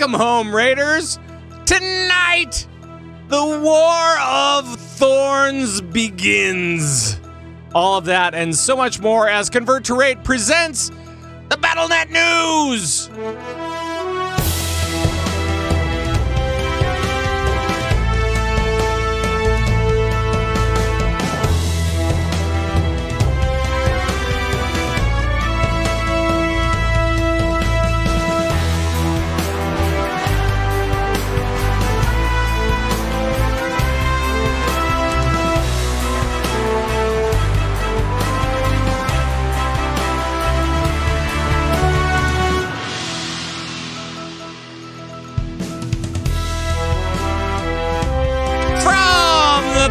Welcome home, Raiders. Tonight, the War of Thorns begins. All of that and so much more as Convert to Raid presents the BattleNet News.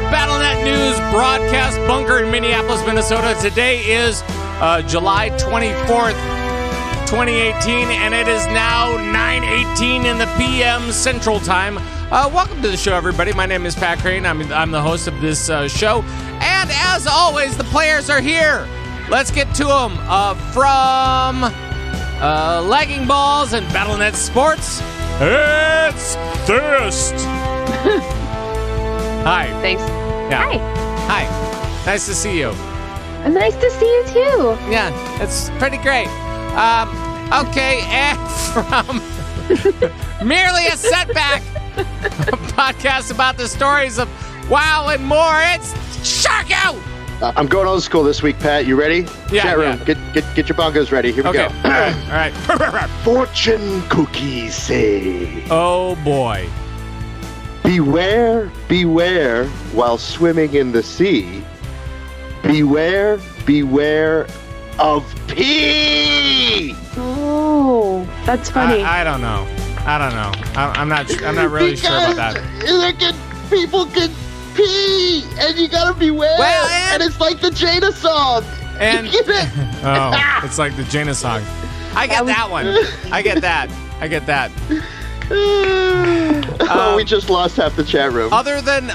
BattleNet News broadcast bunker in Minneapolis, Minnesota. Today is July 24th, 2018, and it is now 9:18 in the p.m. Central Time. Welcome to the show, everybody. My name is Pat Crane. I'm the host of this show, and as always, the players are here. Let's get to them. From Lagging Balls and BattleNet Sports, it's Thist. Hi. Thanks. Yeah. Hi. Hi. Nice to see you. Nice to see you too. Yeah, it's pretty great. Okay, and from Merely a Setback, a podcast about the stories of WoW and more, it's Shark Out! I'm going old school this week, Pat. You ready? Yeah. Chat room. Get your bongos ready. Here we go. All right. Fortune cookies say, Oh, boy. beware, beware, while swimming in the sea. Beware, beware of pee. Oh, that's funny. I don't know. I'm not really sure about that. People can pee, and you gotta beware. Well, and it's like the Jada song. And You get it? oh, it's like the Jaina song. I get that one. I get that. We just lost half the chat room. Other than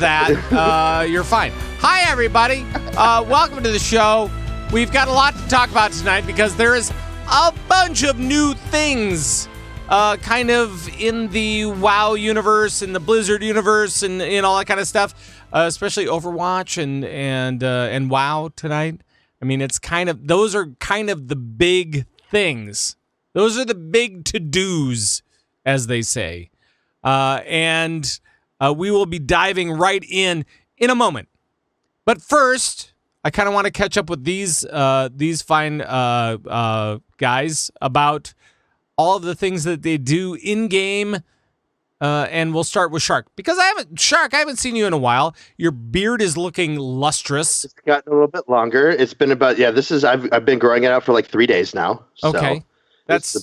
that, you're fine. Hi, everybody. Welcome to the show. We've got a lot to talk about tonight because there is a bunch of new things kind of in the WoW universe, in the Blizzard universe, and all that kind of stuff, especially Overwatch and WoW tonight. I mean, those are kind of the big things. Those are the big to-dos, as they say. And we will be diving right in a moment. But first, I kind of want to catch up with these fine guys about all of the things that they do in-game. And we'll start with Shark. Because I haven't seen you in a while. Your beard is looking lustrous. It's gotten a little bit longer. It's been about, I've been growing it out for like 3 days now. Okay. So.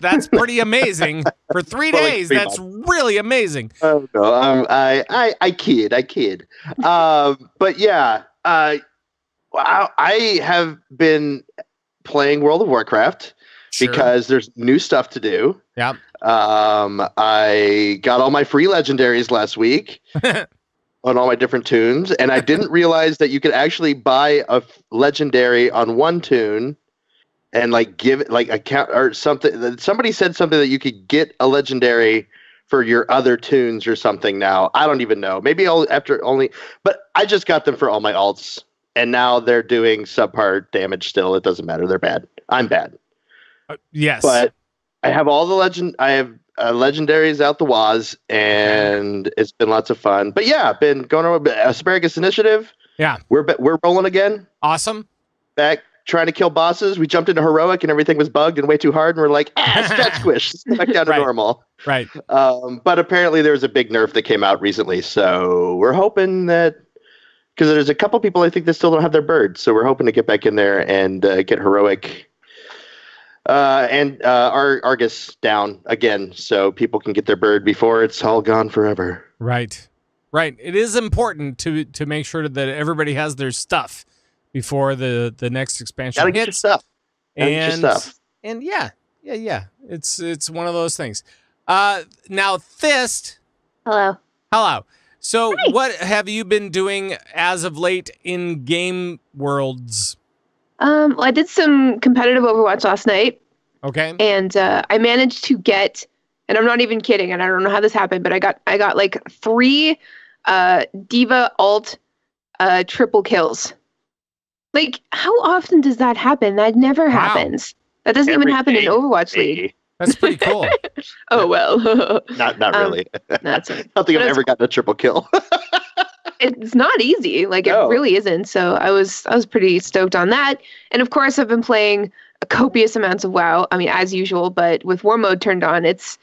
That's pretty amazing. For 3 days, like 3 that's really amazing. Oh no, I kid. But yeah, I have been playing World of Warcraft because there's new stuff to do. Yeah. I got all my free legendaries last week on all my different tunes, and I didn't realize that you could actually buy a legendary on one tune. And like give it like a count or something. Somebody said something that you could get a legendary for your other tunes or something. Now I don't even know. Maybe but I just got them for all my alts, and now they're doing subpar damage. Still, it doesn't matter. They're bad. I'm bad. Yes, but I have all the I have legendaries out the waz, and it's been lots of fun. But yeah, I've been going over Asparagus Initiative. Yeah, we're rolling again. Awesome. Back. Trying to kill bosses. We jumped into heroic and everything was bugged and way too hard. And we're like, stat squish. Back down to normal. Right. But apparently there was a big nerf that came out recently. So we're hoping that, because there's a couple people I think that still don't have their bird. So we're hoping to get back in there and get heroic and Argus down again. So people can get their bird before it's all gone forever. Right. It is important to make sure that everybody has their stuff before the next expansion Gotta get your stuff. And yeah. It's one of those things. Now, Thist. Hello. So Hi. What have you been doing as of late in game worlds? Well, I did some competitive Overwatch last night. Okay. And I managed to get and I'm not even kidding, and I don't know how this happened, but I got like 3 Diva alt triple kills. Like, how often does that happen? That never happens. That doesn't even happen in Overwatch League. That's pretty cool. Oh well. Not really. That's I don't think I've ever gotten a triple kill. It's not easy. Like, No. it really isn't. So I was pretty stoked on that. And of course, I've been playing copious amounts of WoW. I mean, as usual, but with War Mode turned on, it's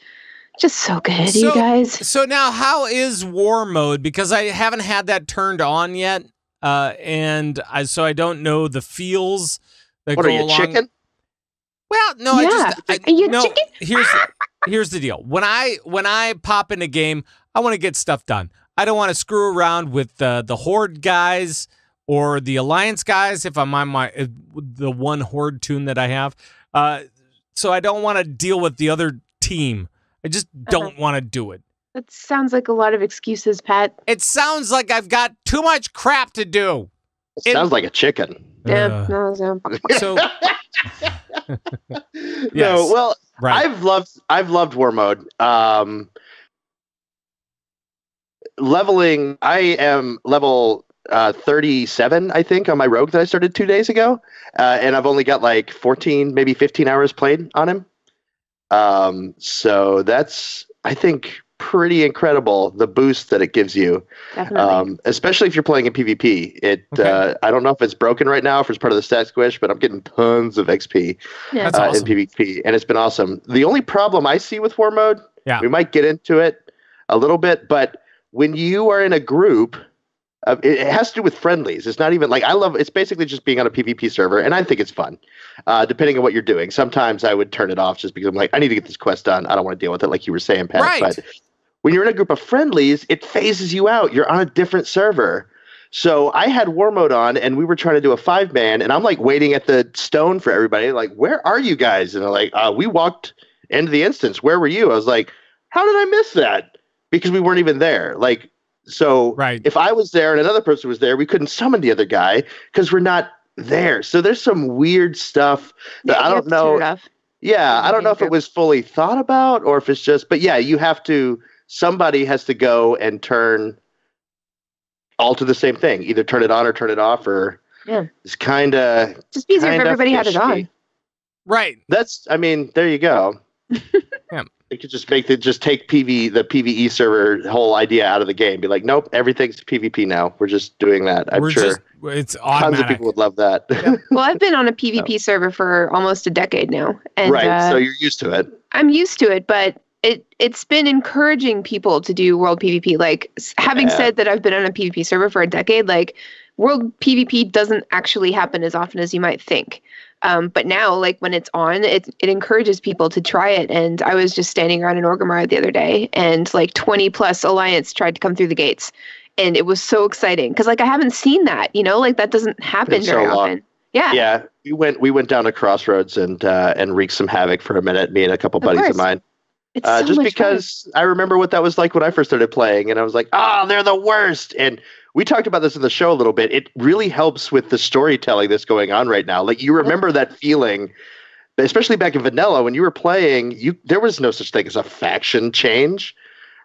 just so good, you guys. So now, how is War Mode? Because I haven't had that turned on yet, so I don't know the feels that What go are you, along. chicken? Well, no, Yeah. Are you chicken? Here's the deal. When I pop in a game, I want to get stuff done. I don't want to screw around with the Horde guys or the Alliance guys if I'm on the one Horde tune that I have. So I don't want to deal with the other team. I just don't want to do it. That sounds like a lot of excuses, Pat. It sounds like I've got too much crap to do. Sounds like a chicken. Yeah. No. So No, well, right. I've loved War Mode. Leveling, I am level 37, I think, on my rogue that I started 2 days ago, and I've only got like 14, maybe 15 hours played on him. So that's, I think, pretty incredible, the boost that it gives you. Definitely. Especially if you're playing in PvP. Okay. I don't know if it's broken right now, if it's part of the stat squish, but I'm getting tons of XP Yeah. That's awesome. in PvP, and it's been awesome. The only problem I see with War Mode, Yeah. we might get into it a little bit, but when you are in a group, it has to do with friendlies. It's not even like it's basically just being on a PvP server, and I think it's fun, depending on what you're doing. Sometimes I would turn it off just because I'm like, I need to get this quest done. I don't want to deal with it, like you were saying, Pat. Right. But when you're in a group of friendlies, it phases you out. You're on a different server. So I had War Mode on, and we were trying to do a 5-man, and I'm like waiting at the stone for everybody. Like, where are you guys? And they're like, we walked into the instance. Where were you? I was like, how did I miss that? Because we weren't even there. Like, so Right. if I was there and another person was there, we couldn't summon the other guy because we're not there. So there's some weird stuff that I don't know. Yeah, I don't know if it was fully thought about or if it's just, but yeah, somebody has to go and turn all to the same thing. Either turn it on or turn it off, or it's kind of just easier if everybody had it on. Right. There you go. Yeah. You could just take the PvE server whole idea out of the game. Be like, nope, everything's PvP now. We're just doing that. I'm sure it's tons automatic. of people would love that. Well, I've been on a PvP server for almost a decade now. And, right, so you're used to it. I'm used to it, but it's been encouraging people to do world PvP. Like, having said that I've been on a PvP server for a decade, like, world PvP doesn't actually happen as often as you might think. But now, like, when it's on, it encourages people to try it. And I was just standing around in Orgrimmar the other day, and like 20 plus Alliance tried to come through the gates. And it was so exciting because, like, I haven't seen that, like, that doesn't happen very often. Yeah. Yeah. We went down to Crossroads and wreaked some havoc for a minute, me and a couple buddies of mine. It's so just much because I remember what that was like when I first started playing, and I was like, they're the worst. And we talked about this in the show a little bit. It really helps with the storytelling that's going on right now. Like, you remember that feeling, especially back in vanilla when you were playing, there was no such thing as a faction change,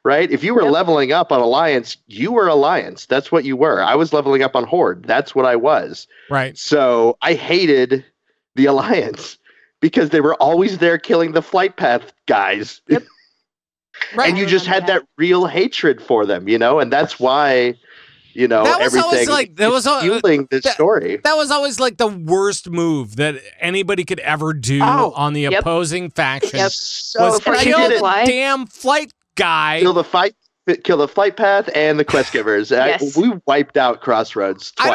right? If you were leveling up on Alliance, you were Alliance. That's what you were. I was leveling up on Horde. That's what I was. Right. So I hated the Alliance because they were always there killing the flight path guys. Yep. Right. And you just had that real hatred for them, and that's why, that was always everything like fueling this story. That was always like the worst move that anybody could ever do on the opposing faction. Yep. So Was Before you kill did the fly. damn flight guy. kill the flight path and the quest givers. Yes. We wiped out Crossroads twice.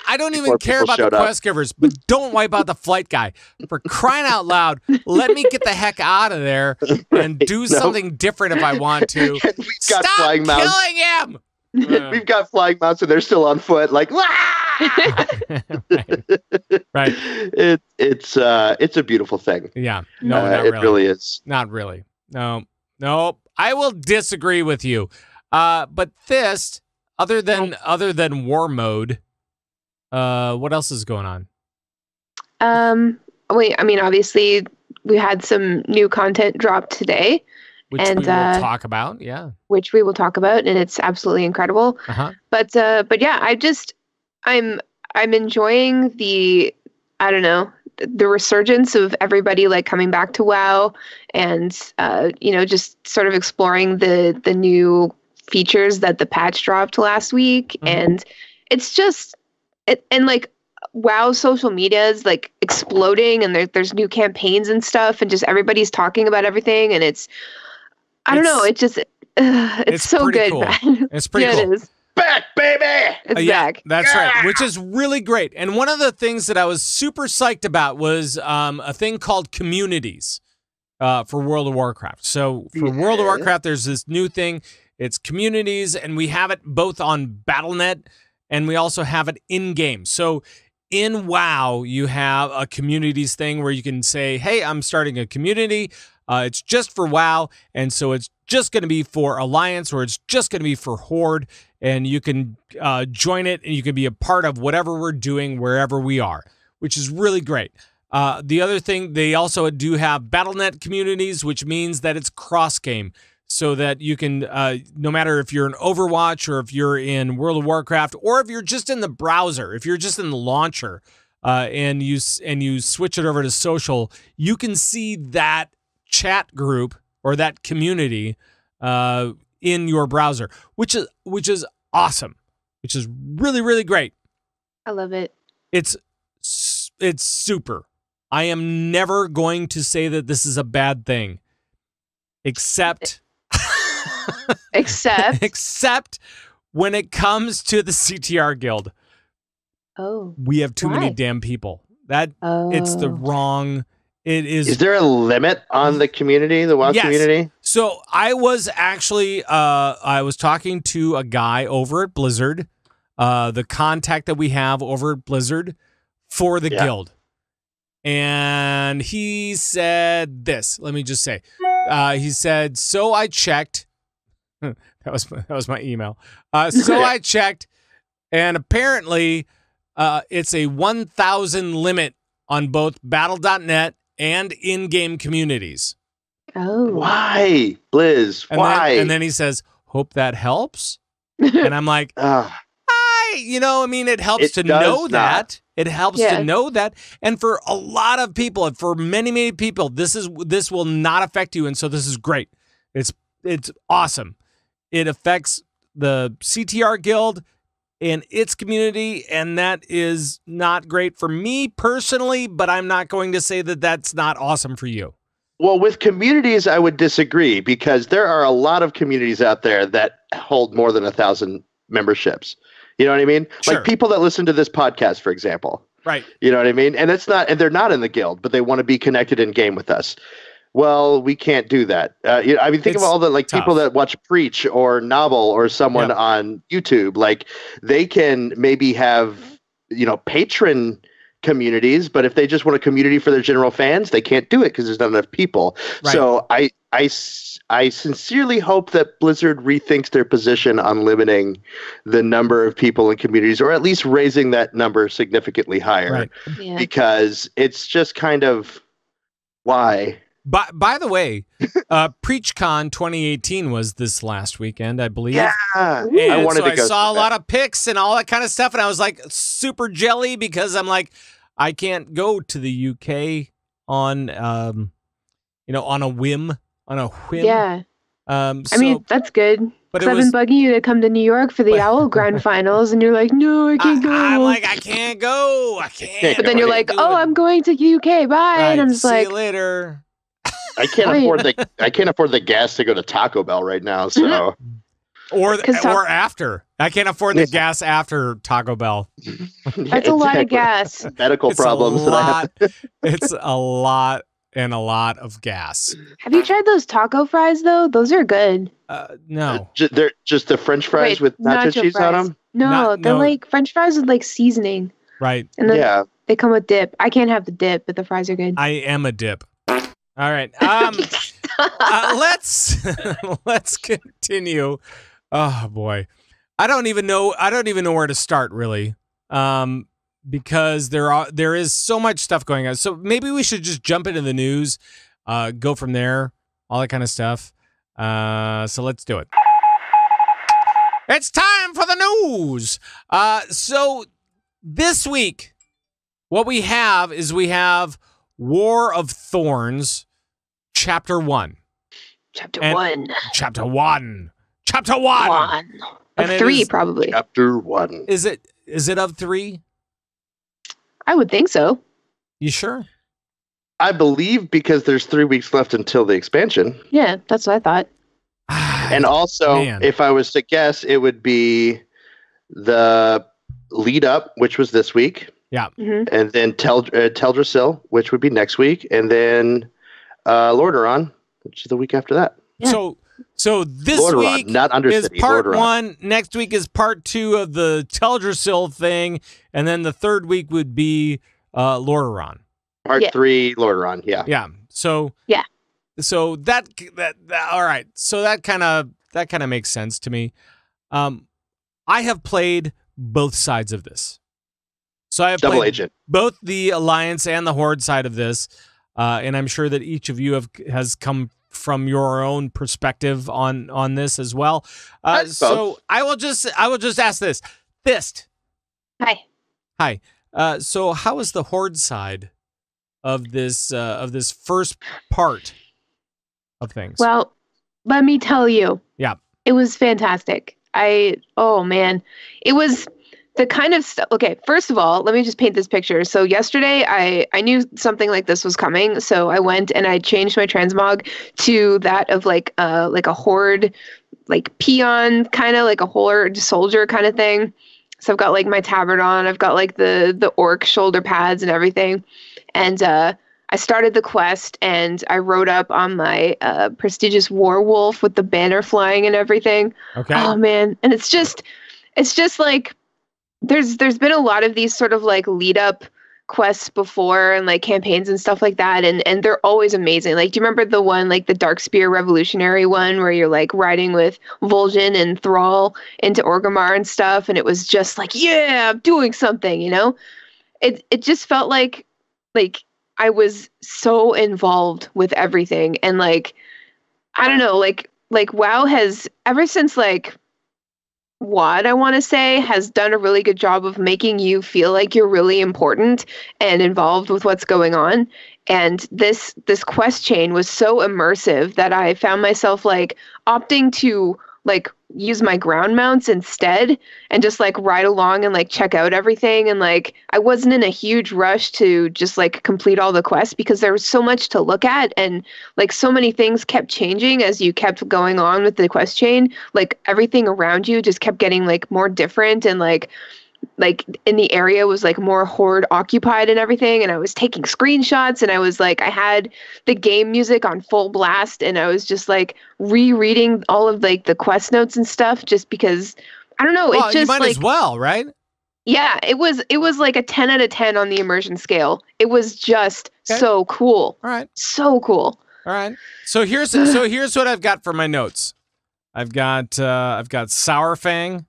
I don't even before care people about the showed up. quest givers, but don't wipe out the flight guy. For crying out loud, let me get the heck out of there and do something different if I want to. And we've got Stop flying mounts. killing him! We've got flying mounts and they're still on foot. Like, Right. It's a beautiful thing. Yeah. No, not it really. really is. Not really. No. I will disagree with you. But Thist, other than War Mode, what else is going on? Obviously we had some new content drop today, which and we will talk about. Yeah, which we will talk about, and it's absolutely incredible. But yeah, I'm enjoying the, I don't know, the resurgence of everybody like coming back to WoW, and just sort of exploring the new features that the patch dropped last week, and it's just and like WoW social media is like exploding, and there's new campaigns and stuff, and just everybody's talking about everything, and I don't know, it's so good, cool. man. It's pretty cool. It is. Back, baby! It's back. That's right, which is really great. And one of the things that I was super psyched about was a thing called communities for World of Warcraft. So for World of Warcraft, there's this new thing. It's communities, and we have it both on Battle.net, and we also have it in-game. So in WoW, you have a communities thing where you can say, hey, I'm starting a community. It's just for WoW, and so it's just going to be for Alliance, or it's just going to be for Horde, and you can join it, and you can be a part of whatever we're doing wherever we are, which is really great. The other thing, they also do have Battle.net communities, which means that it's cross-game, so that you can, no matter if you're in Overwatch or if you're in World of Warcraft, or if you're just in the browser, if you're just in the launcher, and you switch it over to social, you can see that chat group or that community in your browser, which is awesome, which is really, really great. I love it. It's super. I am never going to say that this is a bad thing, except when it comes to the CTR Guild. Oh, we have too many damn people. It's the wrong. It is. Is there a limit on the community, the WoW community? So I was actually, I was talking to a guy over at Blizzard, the contact that we have over at Blizzard for the guild. And he said this, let me just say, he said, so I checked, that was my email. So I checked, and apparently it's a 1,000 limit on both Battle.net and in-game communities. Oh. Why, Blizz? Why? And then he says, hope that helps. And I'm like, it helps to know that. It helps to know that. And for a lot of people, and for many, many people, this will not affect you. And so this is great. It's awesome. It affects the CTR Guild in its community, and that is not great for me personally, but I'm not going to say that that's not awesome for you. Well, with communities, I would disagree, because there are a lot of communities out there that hold more than 1,000 memberships. You know what I mean? Sure. Like people that listen to this podcast, for example. Right. You know what I mean? And they're not in the guild, but they want to be connected in game with us. Well, we can't do that. Think of all the people that watch Preach or Novel or someone on YouTube. Like, they can maybe have, patron communities, but if they just want a community for their general fans, they can't do it because there's not enough people. Right. So I sincerely hope that Blizzard rethinks their position on limiting the number of people in communities, or at least raising that number significantly higher. Right. Yeah. Because it's just kind of why. By the way, PreachCon 2018 was this last weekend, I believe. Yeah, I saw a lot of pics and all that kind of stuff, and I was like super jelly, because I'm like, I can't go to the UK on a whim. Yeah. That's good. But I've been bugging you to come to New York for the Owl Grand Finals, and you're like, no, I can't go. I'm like, I can't go. I can't. But then you're like, I'm going to UK. Bye. Right, and I'm just see like, you later. I can't afford the gas to go to Taco Bell right now. So, or after, I can't afford the gas after Taco Bell. That's a lot of gas. Medical problems. It's a lot and a lot of gas. Have you tried those taco fries though? Those are good. No, they're just the French fries with nacho cheese on them. No, they're like French fries with like seasoning. Right. And then they come with dip. I can't have the dip, but the fries are good. I am a dip. All right. Let's continue. Oh boy. I don't even know where to start, really. Because there is so much stuff going on. So maybe we should just jump into the news, go from there, all that kind of stuff. So let's do it. It's time for the news. So this week, what we have is War of Thorns, Chapter 1. Chapter 1. Chapter 1. Of 3, probably. Chapter 1. Is it of 3? I would think so. You sure? I believe because there's 3 weeks left until the expansion. Yeah, that's what I thought. And also, if I was to guess, it would be the lead up, which was this week. Yeah. Mm-hmm. And then Teldrassil, which would be next week. And then Lordaeron, which is the week after that. Yeah. So this Lordaeron, week not is Undercity, part Lordaeron. 1. Next week is part 2 of the Teldrassil thing. And then the third week would be Lordaeron. Part 3, Lordaeron, yeah. Yeah. So Yeah. So that all right. So that kind of makes sense to me. I have played both sides of this. So I have Double played agent. both the Alliance and the Horde side of this, and I'm sure that each of you has come from your own perspective on this as well. So I will just ask this. Fist. Hi. So how is the Horde side of this first part of things? Well, let me tell you. Yeah. It was fantastic. Oh man. It was the kind of stuff. Okay, first of all, let me just paint this picture. So yesterday I knew something like this was coming, so I went and I changed my transmog to that of like a horde, like peon, kind of like a horde soldier kind of thing. So I've got like my tabard on, I've got like the orc shoulder pads and everything. And I started the quest and I rode up on my prestigious warwolf with the banner flying and everything. Okay. Oh man. And it's just like there's been a lot of these sort of like lead up quests before and like campaigns and stuff like that, and they're always amazing. Like, do you remember the one, like the Darkspear Revolutionary one, where you're like riding with Vol'jin and Thrall into Orgrimmar and stuff, and it was just like, yeah, I'm doing something, you know? It just felt like I was so involved with everything, and like, I don't know, like WoW has, ever since like WoD, I want to say, has done a really good job of making you feel like you're really important and involved with what's going on. And this quest chain was so immersive that I found myself like opting to like use my ground mounts instead and just like ride along and like check out everything. And like I wasn't in a huge rush to just like complete all the quests because there was so much to look at, and like so many things kept changing as you kept going on with the quest chain. Like everything around you just kept getting like more different, and like in the area was like more horde occupied and everything. And I was taking screenshots, and I was like, I had the game music on full blast, and I was just like rereading all of like the quest notes and stuff just because, I don't know. Well, it just you might like, as well, right? yeah, it was like a 10 out of 10 on the immersion scale. It was just so cool. All right. So cool. All right. So here's what I've got for my notes. I've got Sourfang.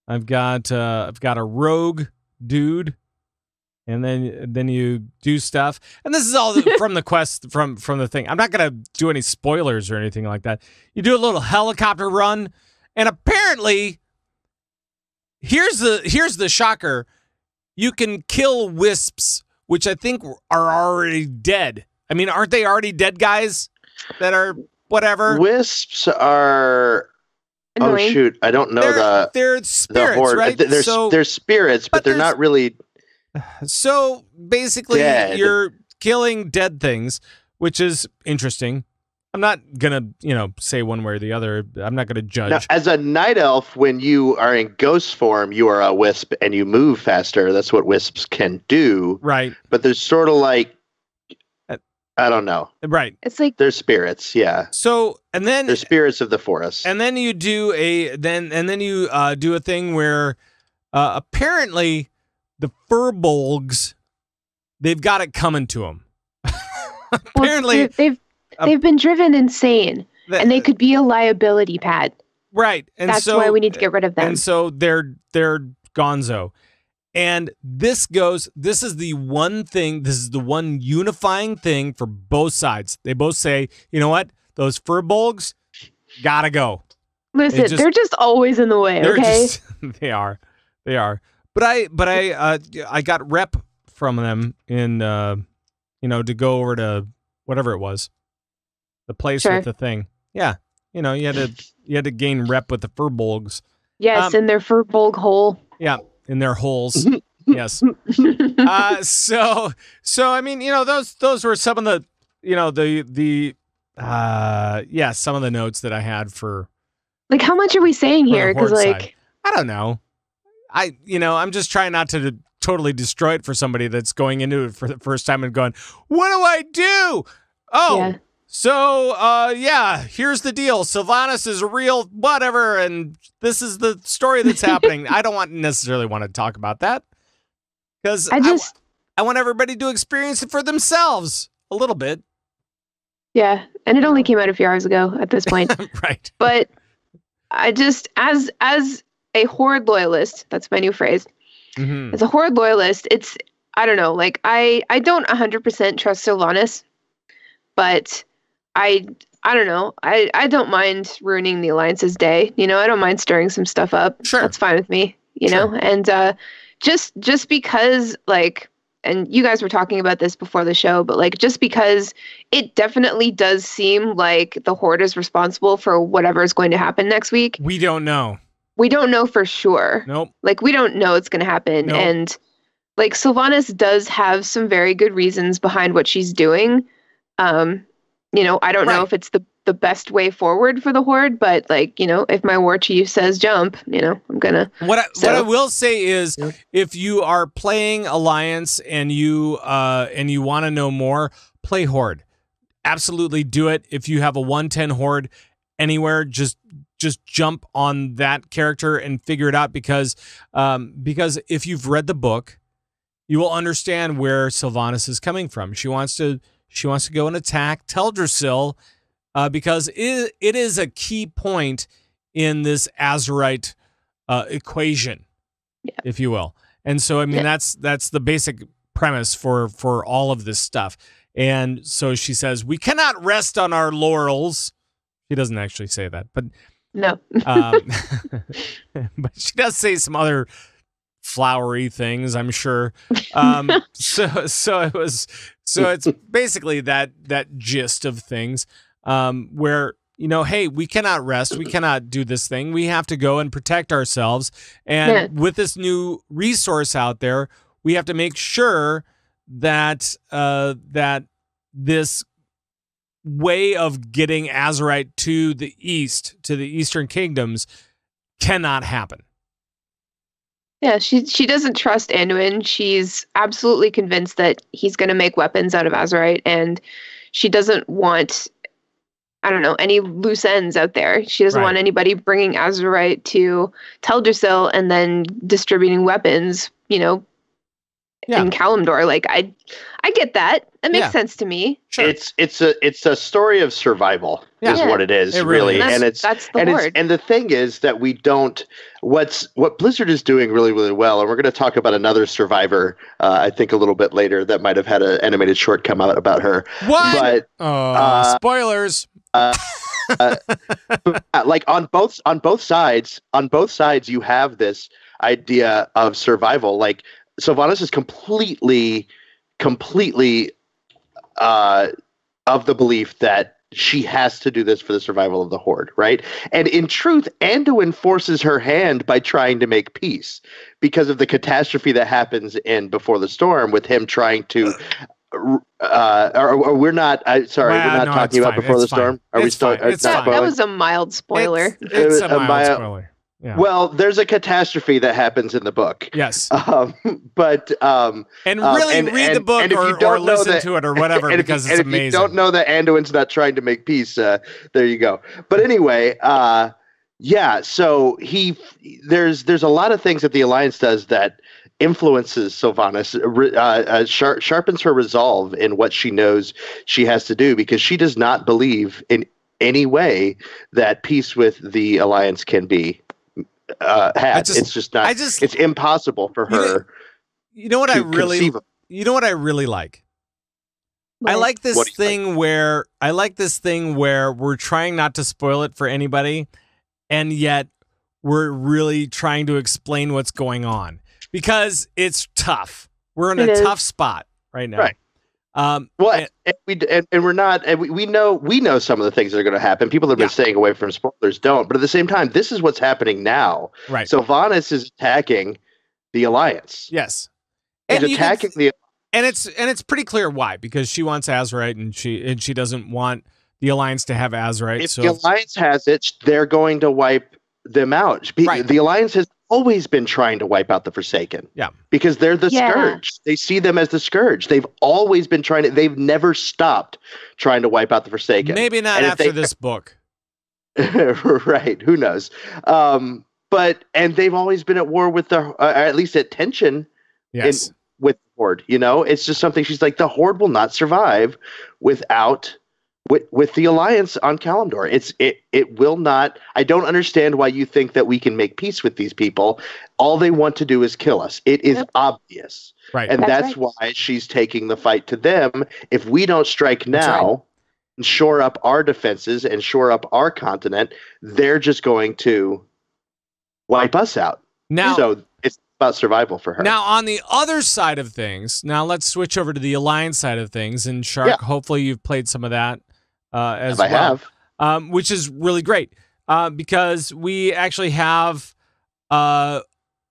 I've got a rogue dude, and then you do stuff. And this is all from the quest from the thing. I'm not gonna do any spoilers or anything like that. You do a little helicopter run, and apparently, here's the shocker: you can kill wisps, which I think are already dead. I mean, aren't they already dead guys that are whatever? Wisps are. Annoying. Oh shoot! I don't know they're spirits, the horde. right? They're spirits, but they're not really. So basically, dead. You're killing dead things, which is interesting. I'm not gonna, say one way or the other. I'm not gonna judge. Now, as a night elf, when you are in ghost form, you are a wisp and you move faster. That's what wisps can do. Right. But there's sort of like, I don't know. Right. It's like They're spirits, yeah. So and then They're spirits of the forest. And then you do you do a thing where apparently the furbolgs, they've got it coming to them. Apparently they've been driven insane, and they could be a liability pad. Right. And that's why we need to get rid of them. And so they're gonzo. And this is the one unifying thing for both sides. They both say, you know what? Those furbolgs, gotta go. Listen, they're just always in the way, okay? They are. But I got rep from them in to go over to whatever it was, the place with the thing. Yeah, you had to gain rep with the Furbolgs. Yes, in their Furbolg hole. Yeah, in their holes. Yes. So I mean, those were some of the some of the notes that I had for. Like, how much are we saying here? Because I don't know. I'm just trying not to totally destroy it for somebody that's going into it for the first time and going, what do I do? Oh, yeah. So, here's the deal. Sylvanas is a real whatever, and this is the story that's happening. I don't necessarily want to talk about that because I want everybody to experience it for themselves a little bit. Yeah, and it only came out a few hours ago at this point. Right. But I just, as a Horde loyalist, that's my new phrase. Mm-hmm. As a Horde loyalist, I don't know, like I don't 100% trust Sylvanas, but I don't know. I don't mind ruining the Alliance's day. I don't mind stirring some stuff up. Sure. That's fine with me, you know? And just because, like, and you guys were talking about this before the show, but like, just because it definitely does seem like the Horde is responsible for whatever is going to happen next week. We don't know. We don't know for sure. Nope. Like, we don't know it's going to happen. Nope. And like, Sylvanas does have some very good reasons behind what she's doing. I don't know if it's the best way forward for the Horde, but like, if my war chief says jump, I'm gonna. What I will say is, if you are playing Alliance and you want to know more, play Horde. Absolutely do it. If you have a 110 Horde anywhere, just jump on that character and figure it out because if you've read the book, you will understand where Sylvanas is coming from. She wants to go and attack Teldrassil because it is a key point in this Azerite equation, if you will. And so, I mean, that's the basic premise for all of this stuff. And so she says, we cannot rest on our laurels. She doesn't actually say that, but no. But she does say some other flowery things, I'm sure. So it's basically that gist of things, where, hey, we cannot rest. We cannot do this thing. We have to go and protect ourselves. And with this new resource out there, we have to make sure that this way of getting Azerite to the east, to the Eastern Kingdoms, cannot happen. Yeah, she doesn't trust Anduin. She's absolutely convinced that he's going to make weapons out of Azerite, and she doesn't want, I don't know, any loose ends out there. She doesn't want anybody bringing Azerite to Teldrassil and then distributing weapons, in Kalimdor. Like, I get that. That makes sense to me. Sure. It's a story of survival is what it is, really. And that's the Horde. And the thing is that we don't. What Blizzard is doing really, really well, and we're going to talk about another survivor, I think a little bit later, that might have had an animated short come out about her. What? But spoilers. Like on both sides, you have this idea of survival. Like, Sylvanas is completely of the belief that she has to do this for the survival of the Horde, right? And in truth, Anduin forces her hand by trying to make peace because of the catastrophe that happens in Before the Storm with him trying to. Or we're not. Sorry, we're not talking about Before the Storm. Are we still? That was a mild spoiler. It's a mild spoiler. Yeah. Well, there's a catastrophe that happens in the book. Yes. And really read the book or listen to it or whatever, because it's amazing. If you don't know that Anduin's not trying to make peace, there you go. But anyway, so there's a lot of things that the Alliance does that influences Sylvanas, sharpens her resolve in what she knows she has to do, because she does not believe in any way that peace with the Alliance can be had. It's just not. It's impossible for her. You know what I really like? I like this What do you thing where we're trying not to spoil it for anybody, and yet we're really trying to explain what's going on because it's tough. We're in a tough spot right now. Right. And we're not, and we know some of the things that are going to happen. People that have been staying away from spoilers don't, but at the same time, this is what's happening now. Right. Sylvanas is attacking the Alliance. Yes. He's attacking the. And it's pretty clear why, because she wants Azerite and she doesn't want the Alliance to have Azerite. If the Alliance has it, they're going to wipe them out. Right. The Alliance has always been trying to wipe out the Forsaken. Yeah. Because they're the scourge. They see them as the scourge. They've always been trying to. They've never stopped trying to wipe out the Forsaken. Maybe not after this book. Right. Who knows? But they've always been at war with the, at least at tension. Yes. With the Horde, it's just something she's like, the Horde will not survive without with the Alliance on Kalimdor. It will not. I don't understand why you think that we can make peace with these people. All they want to do is kill us. It is obvious. Right. And that's why she's taking the fight to them. If we don't strike now and shore up our defenses and shore up our continent, they're just going to wipe us out. Now, so it's about survival for her. Now, on the other side of things, now let's switch over to the Alliance side of things. And Shark, hopefully you've played some of that as well. I have. Which is really great because we actually have, on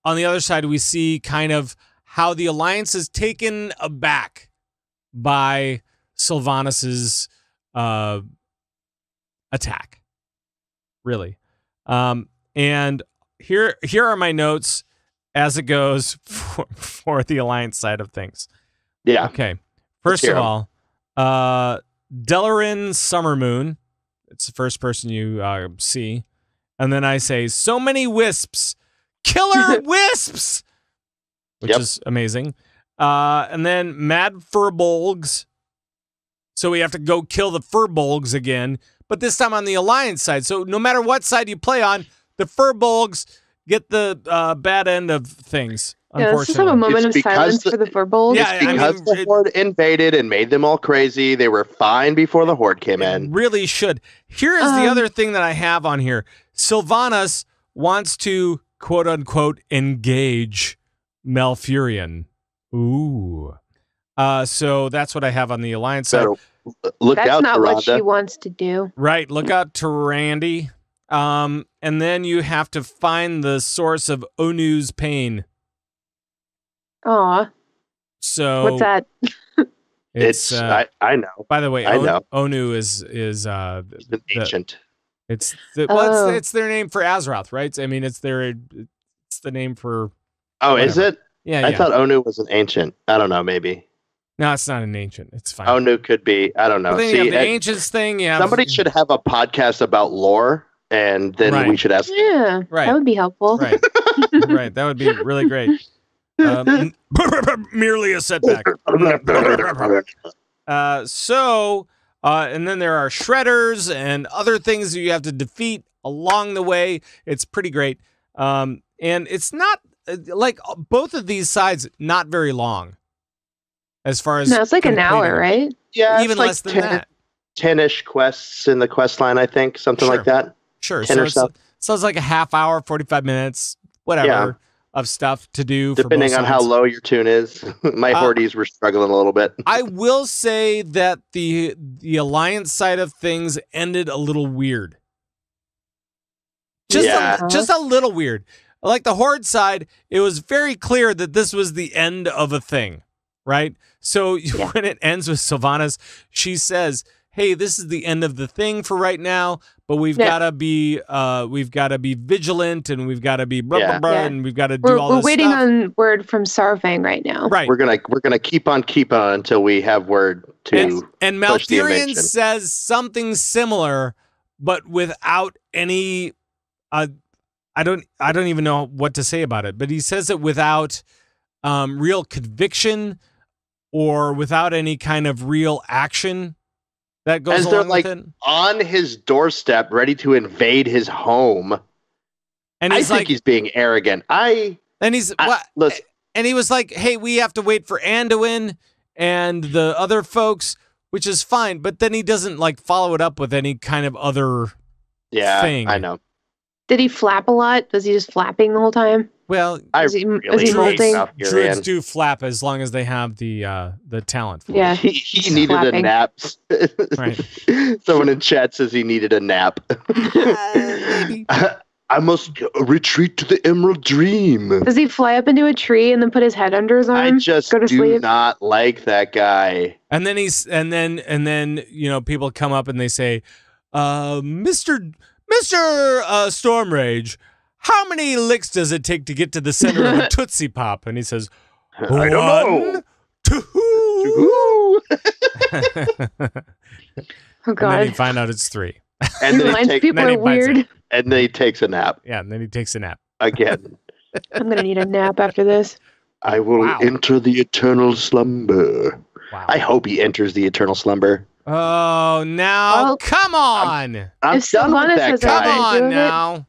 the other side, we see kind of how the Alliance is taken aback by Sylvanas's attack. Really. And here are my notes as it goes for the Alliance side of things. Yeah. Okay. First of all, Delarin Summermoon. It's the first person you see. And then I say, so many wisps. Killer wisps! Which is amazing. And then Mad Furbolgs. So we have to go kill the Furbolgs again. But this time on the Alliance side. So no matter what side you play on, the Furbolgs get the bad end of things, unfortunately. Let's just have a moment of silence for the Furbolgs. Yeah, because the Horde invaded and made them all crazy. They were fine before the Horde came in. Really should. Here is the other thing that I have on here. Sylvanas wants to, quote-unquote, engage Malfurion. Ooh. So that's what I have on the Alliance side. Look That's out, not Tyrande. what she wants to do. Right. Look out, Tyrande. And then you have to find the source of Onu's pain. Aw. So what's that? It's I know. By the way, I know. Onu is ancient. It's their name for Azeroth, right? I mean, it's the name for. Oh, whatever. Is it? Yeah. I thought Onu was an ancient. I don't know. Maybe. No, it's not an ancient. It's fine. Onu could be. I don't know. But then you have the ancients thing. Yeah. Somebody should have a podcast about lore, and then we should ask. Yeah, that would be helpful. Right. Right. That would be really great. Merely a setback. And then there are shredders and other things that you have to defeat along the way. It's pretty great. And it's not like both of these sides, not very long. As far as it's like an hour, right? Yeah, even less than that. 10-ish quests in the quest line, I think, something like that. Sure. 10 or so. So it's like a half hour, 45 minutes, whatever, of stuff to do. Depending on how low your tune is. My Hordes were struggling a little bit. I will say that the Alliance side of things ended a little weird. Just a little weird. Like the Horde side, it was very clear that this was the end of a thing, right? So when it ends with Sylvanas, she says, "Hey, this is the end of the thing for right now, but we've got to be vigilant, and we've got to be blah blah blah, and we've got to do all this stuff." We're waiting on word from Sarvang right now. Right. We're gonna keep on until we have word to. And Malfurion says something similar, but without any. I don't even know what to say about it, but he says it without real conviction or without any kind of real action that goes along with it. On his doorstep, ready to invade his home. And I think he's being arrogant. And he was like, "Hey, we have to wait for Anduin and the other folks. which is fine. But then he doesn't like follow it up with any kind of other thing. I know. Did he flap a lot? Was he just flapping the whole time? Well, Was he molting? druids do flap as long as they have the talent for Yeah. it. He needed Flapping. a nap. Right. Someone in chat says he needed a nap. Maybe. I must retreat to the Emerald Dream. Does he fly up into a tree and then put his head under his arm? I just go to do sleep? not like that guy. And then people come up and they say, Mr. Storm Rage, how many licks does it take to get to the center of a Tootsie Pop? And he says, I don't know. 2. Ooh. Oh And then you God. find out it's 3. And then, Reminds people then he are bites weird. and then he takes a nap Yeah, and then he takes a nap. again. I'm gonna need a nap after this. I will Wow. enter the eternal slumber. Wow. I hope he enters the eternal slumber. Oh, now, Well, come on. I'm If done with Sylvanas that has Come anything guy. to do on with it? now.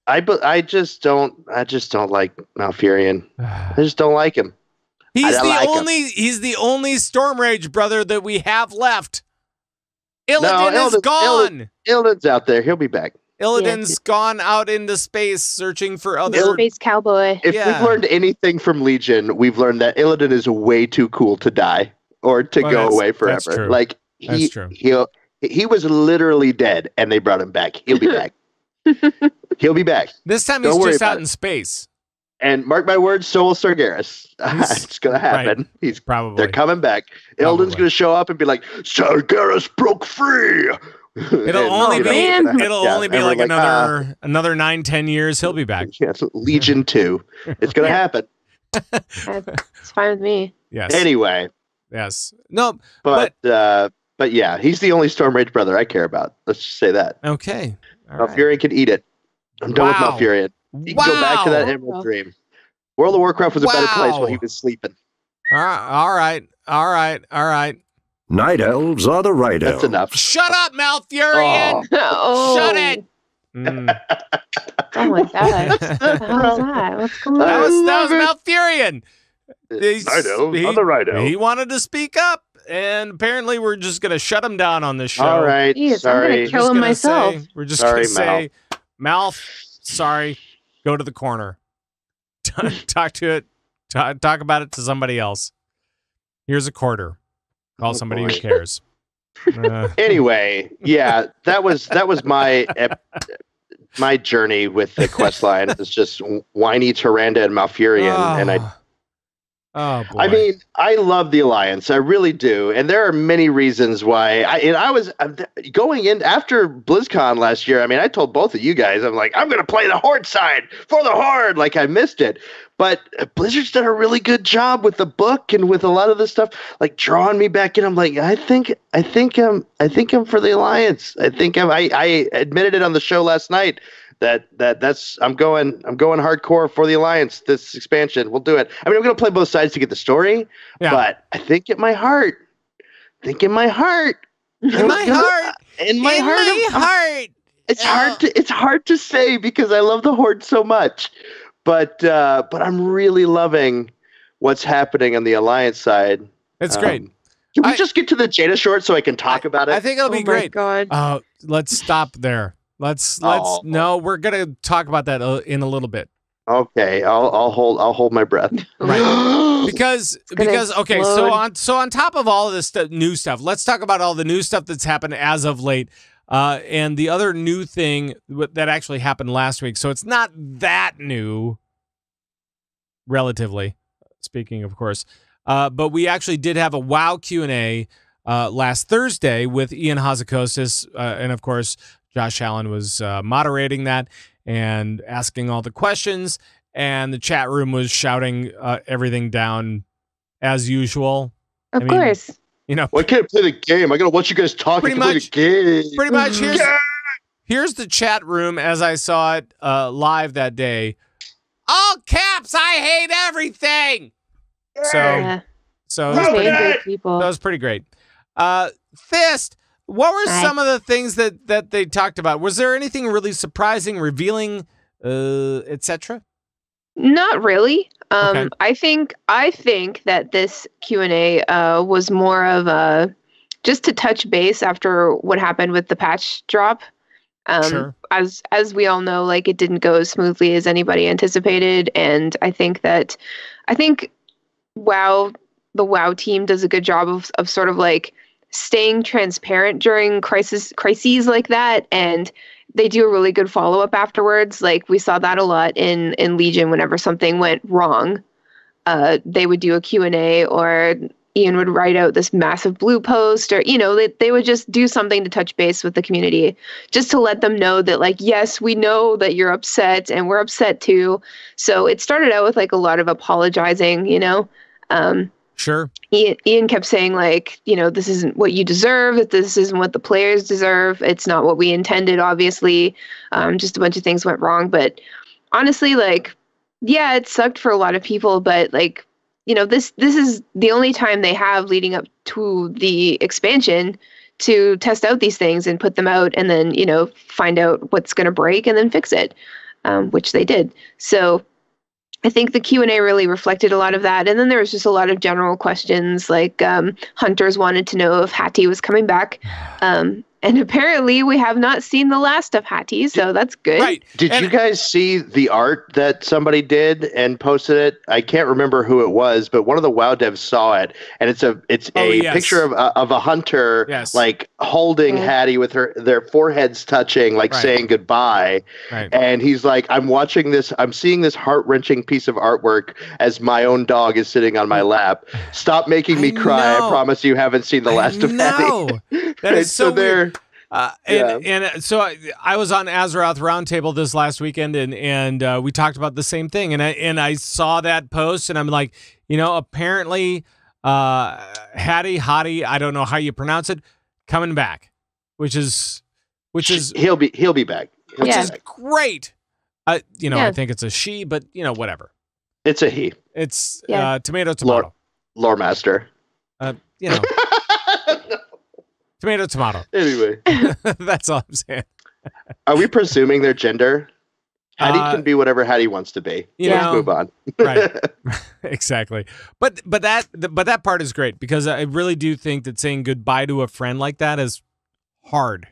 I just don't like Malfurion. I just don't like him. He's don't like him. he's the only Storm Rage brother that we have left. Illidan is Illidan- gone. Illidan's out there. He'll be back. Illidan's gone out into space searching for other. Space cowboy. If Yeah. we've learned anything from Legion, we've learned that Illidan is way too cool to die or to Well, go that's- away that's forever. true. Like That's true. he was literally dead, and they brought him back. He'll be back. He'll be back. This time Don't he's worry just out about it. in space. And mark my words, so will Sargeras. It's gonna happen. He's Probably. they're coming back. Probably. Illidan's gonna show up and be like, Sargeras broke free. It'll only be man. it'll only be and we're like another 9-10 years. He'll be back. Yes, Legion 2. It's gonna happen. It's fine with me. Yes. Anyway, Yes. No. but yeah, he's the only Storm Rage brother I care about. Let's just say that. Okay. All right. Malfurion can eat it. I'm done with Wow. Malfurion. He can go back to that Wow. Emerald Dream. World of Warcraft was a better place Wow. while he was sleeping. All right. Night elves are the right That's elves. enough. Shut up, Malfurion. Oh, Shut it. Mm. Don't like that. What the hell is that? What's going That on? was Malfurion. Night elves he- are the right elves. He wanted to speak up, and apparently we're just gonna shut him down on this show. All right, Jeez, I'm sorry. gonna We're kill just him gonna myself. say- we're just Sorry, gonna say, Mouth, sorry, go to the corner. Talk to it. Talk about it to somebody else. Here's a quarter. Call somebody who boy. cares. Anyway, yeah, that was my journey with the quest line. It's just whiny Tyrande and Malfurion, and Oh boy. I mean, I love the Alliance. I really do. And there are many reasons why. I was going in after BlizzCon last year. I mean, I told both of you guys, I'm like, I'm going to play the Horde side for the Horde. Like, I missed it. But Blizzard's done a really good job with the book and with a lot of the stuff, like drawing me back in. I'm like, I think I'm for the Alliance. I admitted it on the show last night. That's I'm going hardcore for the Alliance this expansion. We'll do it. I mean, I'm going to play both sides to get the story, Yeah. but I think in my heart, in my heart, it's hard to say because I love the Horde so much, but I'm really loving what's happening on the Alliance side. It's great. Can we I- just get to the Jada short so I can talk about it? I think it'll be Oh my great. God. Let's stop there. Let's Oh. no, we're gonna talk about that in a little bit. Okay, I'll hold my breath. Right. Because gonna okay, explode. so on top of all of this new stuff, let's talk about all the new stuff that's happened as of late. And the other new thing that actually happened last week. So it's not that new, relatively speaking, of course. But we actually did have a WoW Q&A last Thursday with Ian Hazzikostas, and of course, Josh Allen was moderating that and asking all the questions, and the chat room was shouting everything down as usual. Of mean, course. You know, Well, I can't play the game. I gotta watch you guys talk Pretty and play much- the game. pretty much here's the chat room as I saw it live that day. All caps, I hate everything. So Yeah. so Those it was pretty, angry people. that was pretty great. Fist, what were Hi. some of the things that they talked about? Was there anything really surprising, revealing, etc.? Not really. Okay. I think that this Q&A was more of a just to touch base after what happened with the patch drop. Sure. As we all know, like it didn't go as smoothly as anybody anticipated, and I think WoW, the WoW team does a good job of sort of like staying transparent during crises like that, and they do a really good follow-up afterwards. Like we saw that a lot in Legion. Whenever something went wrong, they would do a Q&A, or Ian would write out this massive blue post, or they would just do something to touch base with the community, just to let them know that, like, yes, we know that you're upset and we're upset too. So it started out with like a lot of apologizing, Sure. Ian kept saying, like, this isn't what you deserve, that this isn't what the players deserve. It's not what we intended, obviously. Just a bunch of things went wrong. But honestly, like, yeah, it sucked for a lot of people. But, like, this is the only time they have leading up to the expansion to test out these things and put them out and then, find out what's going to break and then fix it, which they did. So I think the Q&A really reflected a lot of that. And then there was just a lot of general questions, like hunters wanted to know if Hattie was coming back. And apparently we have not seen the last of Hattie, so that's good. Right. Did you guys see the art that somebody did and posted it? I can't remember who it was, but one of the WoW devs saw it, and it's a yes. picture of a hunter, Yes. like holding Hattie with their foreheads touching, like Right. saying goodbye. Right. And he's like, I'm seeing this heart-wrenching piece of artwork as my own dog is sitting on my lap. Stop making me cry. know. I promise you haven't seen the last of Hattie. No, that is so weird. Yeah. And so I was on Azeroth Roundtable this last weekend, and we talked about the same thing. And I saw that post, and I'm like, apparently, Hottie, I don't know how you pronounce it, coming back, which is he'll be back. He'll be Yeah. back. great. I Yeah. think it's a she, but whatever. It's a he. It's Yeah. tomato. Lore master. Tomato. Anyway, That's all I'm saying. are we presuming their gender? Hattie can be whatever Hattie wants to be. You Let's know, move on. Right. Exactly. But that part is great, because I really do think that saying goodbye to a friend like that is hard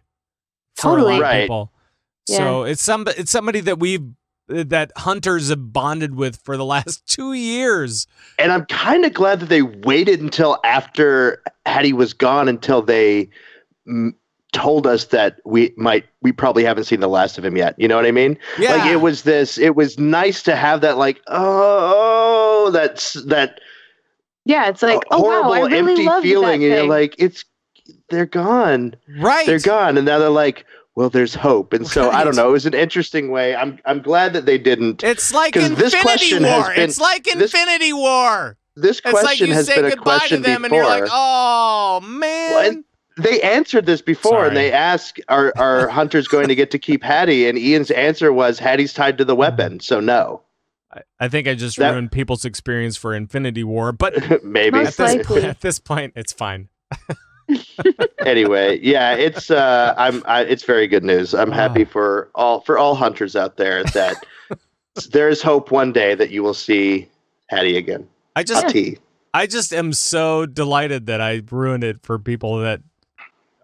for Totally. a lot of Right. people. Yeah. So it's somebody that hunters have bonded with for the last 2 years. And I'm kind of glad that they waited until after Hattie was gone until they told us that we probably haven't seen the last of him yet. You know what I mean? Yeah. Like it was nice to have that, like, that Yeah, it's like, horrible, wow, I really empty loved feeling. that And you're thing. like, they're gone. Right. They're gone. And now they're like, well, there's hope. And so I don't Right. know. It was an interesting way. I'm glad that they didn't. It's like 'Cause this Infinity question has War. been- It's like this- Infinity War. This It's like question you has say been a goodbye to question them, before. and you're like, oh man. Well, and they answered this before, Sorry. and they asked, are hunters going to get to keep Hattie? And Ian's answer was, Hattie's tied to the weapon, so no. I think I just That- ruined people's experience for Infinity War, but Maybe. Most likely. at this point, it's fine. Anyway, yeah, it's it's very good news. I'm happy for all hunters out there that there's hope one day that you will see Hattie again. I just Hattie. I just am so delighted that I ruined it for people that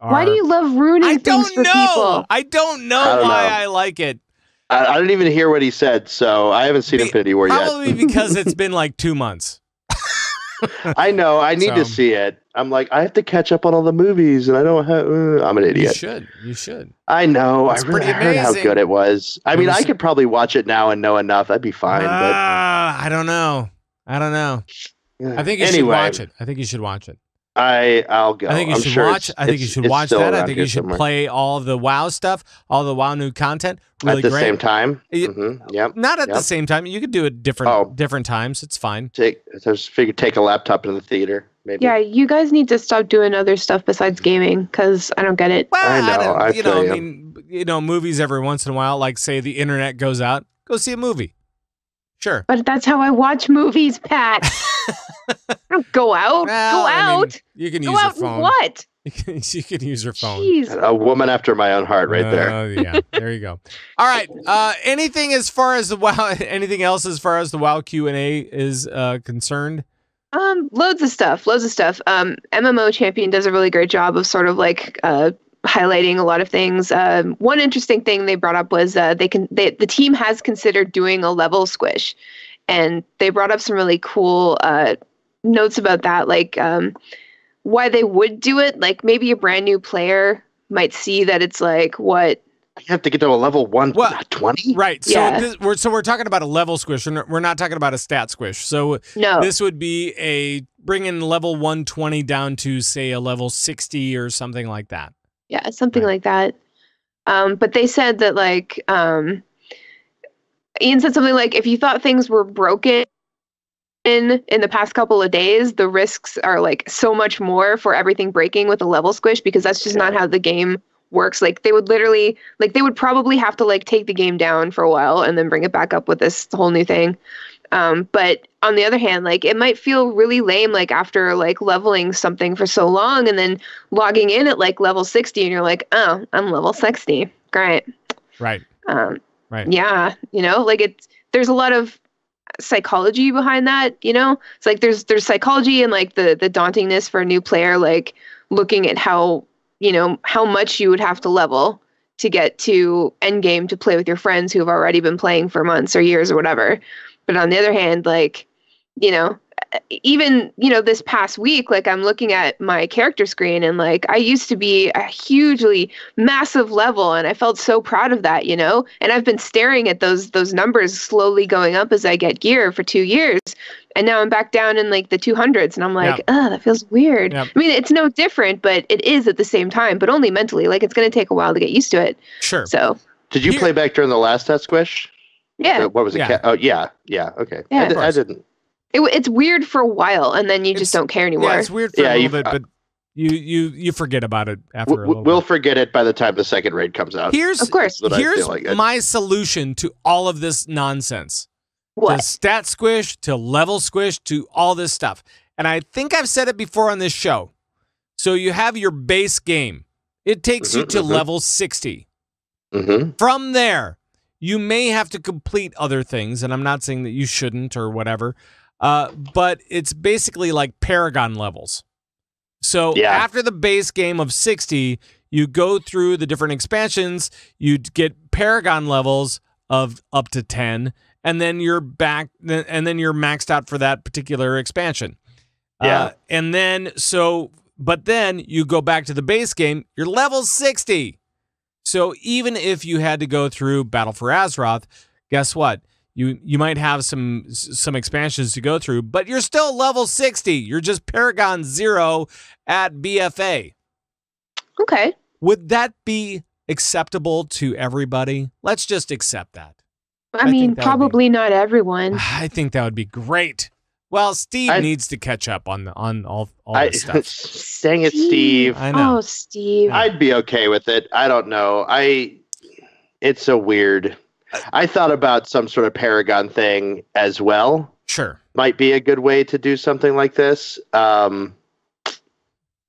are. Why do you love ruining I things don't for know. people? I don't know I don't why know. I like it. I didn't even hear what he said, so I haven't seen Infinity War yet. Probably because it's been like 2 months. I know. I need to So- see it. I'm like, I have to catch up on all the movies, and I don't have. I'm an You idiot. should. You should. I know. It's I really pretty heard how amazing. good it was. I mean, was- I could probably watch it now and know enough. That'd be fine. I don't know. But I think you should anyway, watch it. I think you should watch it. I'll go. I think you I'm should sure watch. I think you it's should watch still that. I around think here you should somewhere. play all of the WoW stuff, all the WoW new content. Really at the great. same time. Yeah. Yep. Not at the Yep. same time. You could do it different times. It's fine. I just figured take a laptop into the theater. Maybe. Yeah, you guys need to stop doing other stuff besides gaming, because I don't get it. Well, I know, don't- I you know, feel I you. mean, movies every once in a while. Like, say the internet goes out, go see a movie. Sure. But that's how I watch movies, Pat. I don't go out. Well, go I mean, out. you can Go use your out. phone. What? You can use your phone. Jeez. A woman after my own heart, right there. Yeah, there you go. All right. Anything as far as the WoW? Anything else as far as the WoW Q&A is concerned? Loads of stuff. MMO Champion does a really great job of sort of like highlighting a lot of things. One interesting thing they brought up was the team has considered doing a level squish, and they brought up some really cool notes about that, like why they would do it. Like maybe a brand new player might see that it's like what. You have to get to a level 120? Right. So Yeah. we're talking about a level squish, and we're not talking about a stat squish. So No. this would be a bringing level 120 down to, say, a level 60 or something like that. Yeah, something Right. like that. But they said that like Ian said something like if you thought things were broken in the past couple of days, the risks are like so much more for everything breaking with a level squish, because that's just not how the game works. Like they would literally, like they would probably have to like take the game down for a while and then bring it back up with this whole new thing. But on the other hand, like it might feel really lame, like after like leveling something for so long and then logging in at like level 60 and you're like, oh, I'm level 60. Great. Right. Right. Yeah. Like there's a lot of psychology behind that, It's like there's psychology and like the dauntingness for a new player, like looking at how much you would have to level to get to end game to play with your friends who have already been playing for months or years or whatever. But on the other hand, like, even, this past week, like I'm looking at my character screen and like I used to be a hugely massive level and I felt so proud of that, and I've been staring at those numbers slowly going up as I get gear for 2 years. And now I'm back down in like the 200s and I'm like, that feels weird. Yep. I mean, it's no different, but it is at the same time, but only mentally. Like it's going to take a while to get used to it. Sure. So. Did you play back during the last stat squish? Yeah. What was it? Yeah. Oh, yeah. Yeah. Okay. Yeah. I didn't. It's weird for a while, and then you just don't care anymore. Yeah, it's weird for a little bit, but you forget about it after a little We'll bit. forget it by the time the second raid comes out. Of course. That's what I Here's feel like. my solution to all of this nonsense. To What? stat squish, to level squish, to all this stuff. And I think I've said it before on this show. So you have your base game. It takes you to level 60. Mm-hmm. From there, you may have to complete other things, and I'm not saying that you shouldn't or whatever, but it's basically like Paragon levels. So after the base game of 60, you go through the different expansions, you get Paragon levels of up to 10, and then you're back, and then you're maxed out for that particular expansion. Yeah. But then you go back to the base game, you're level 60. So even if you had to go through Battle for Azeroth, guess what? You might have some expansions to go through, but you're still level 60. You're just Paragon 0 at BFA. Okay. Would that be acceptable to everybody? Let's just accept that. I mean, think that would probably not everyone. I think that would be great. Well, Steve needs to catch up on all this stuff. Dang it, Steve. I know. Oh, Steve. I'd be okay with it. I don't know. It's a weird. I thought about some sort of Paragon thing as well. Sure. Might be a good way to do something like this. I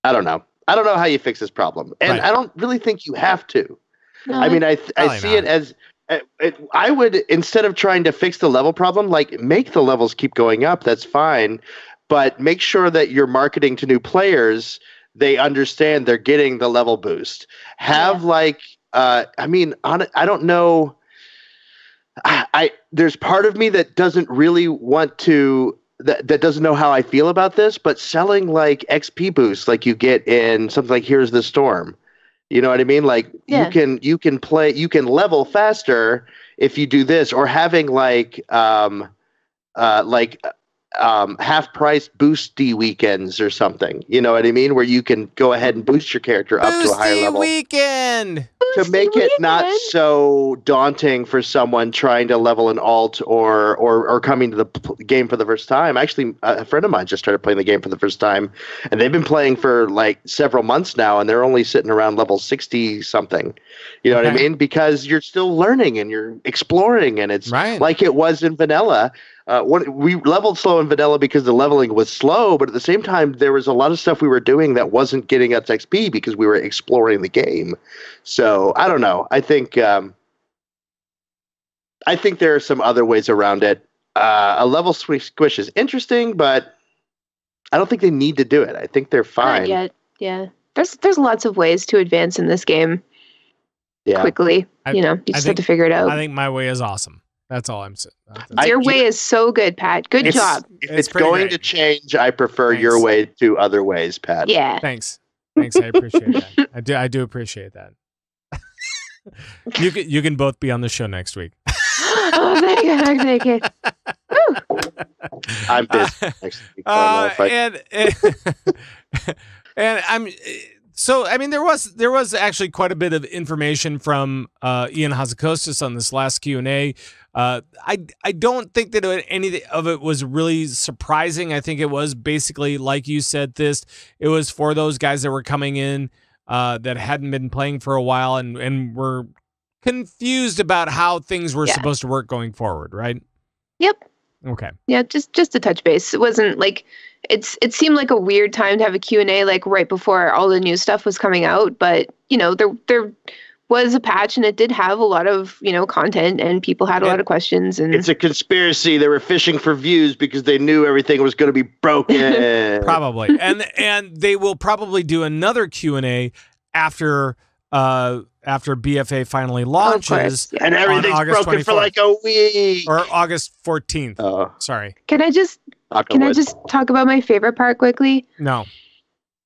don't know. I don't know how you fix this problem, and Right. I don't really think you have to. No, I mean, I Probably see it not. as. I would, instead of trying to fix the level problem, like make the levels keep going up. That's fine, but make sure that you're marketing to new players. They understand they're getting the level boost. Have I don't know. There's part of me that doesn't really want to. That doesn't know how I feel about this, but selling like XP boosts, like you get in something like Here's the Storm. You know what I mean? Like Yeah. you can level faster if you do this, or having half price boosty weekends or something. You know what I mean? Where you can go ahead and boost your character up to a higher Boosty level weekend. to make it not so daunting for someone trying to level an alt or coming to the game for the first time. Actually, a friend of mine just started playing the game for the first time, and they've been playing for like several months now, and they're only sitting around level 60 something. You know what I Okay. mean? Because you're still learning and you're exploring, and it's Right. like it was in vanilla. We leveled slow in vanilla because the leveling was slow, but at the same time, there was a lot of stuff we were doing that wasn't getting us XP because we were exploring the game. So I don't know. I think there are some other ways around it. A level squish is interesting, but I don't think they need to do it. I think they're fine. Not yet. Yeah. There's lots of ways to advance in this game quickly. You just have to figure it out. I think my way is awesome. That's all I'm saying. Your way is so good, Pat. Good job. If it's going to change, I prefer your way to other ways, Pat. Yeah. Thanks. I appreciate that. I do appreciate that. You can both be on the show next week. Oh, thank you. I'm busy next week. And I'm so. I mean, there was actually quite a bit of information from Ian Hazzikostas on this last Q&A. I don't think that any of it was really surprising. I think it was basically, like you said, it was for those guys that were coming in that hadn't been playing for a while and were confused about how things were supposed to work going forward, right? Yep. Okay. Yeah, just to touch base. It wasn't like it seemed like a weird time to have a Q&A like right before all the new stuff was coming out, but there was a patch and it did have a lot of, content and people had a lot of questions. And it's a conspiracy. They were fishing for views because they knew everything was going to be broken. Probably. And they will probably do another Q&A after BFA finally launches. And everything's broken 24th. For like a week. Or August 14th. Oh. Sorry. Can I just talk about my favorite part quickly? No.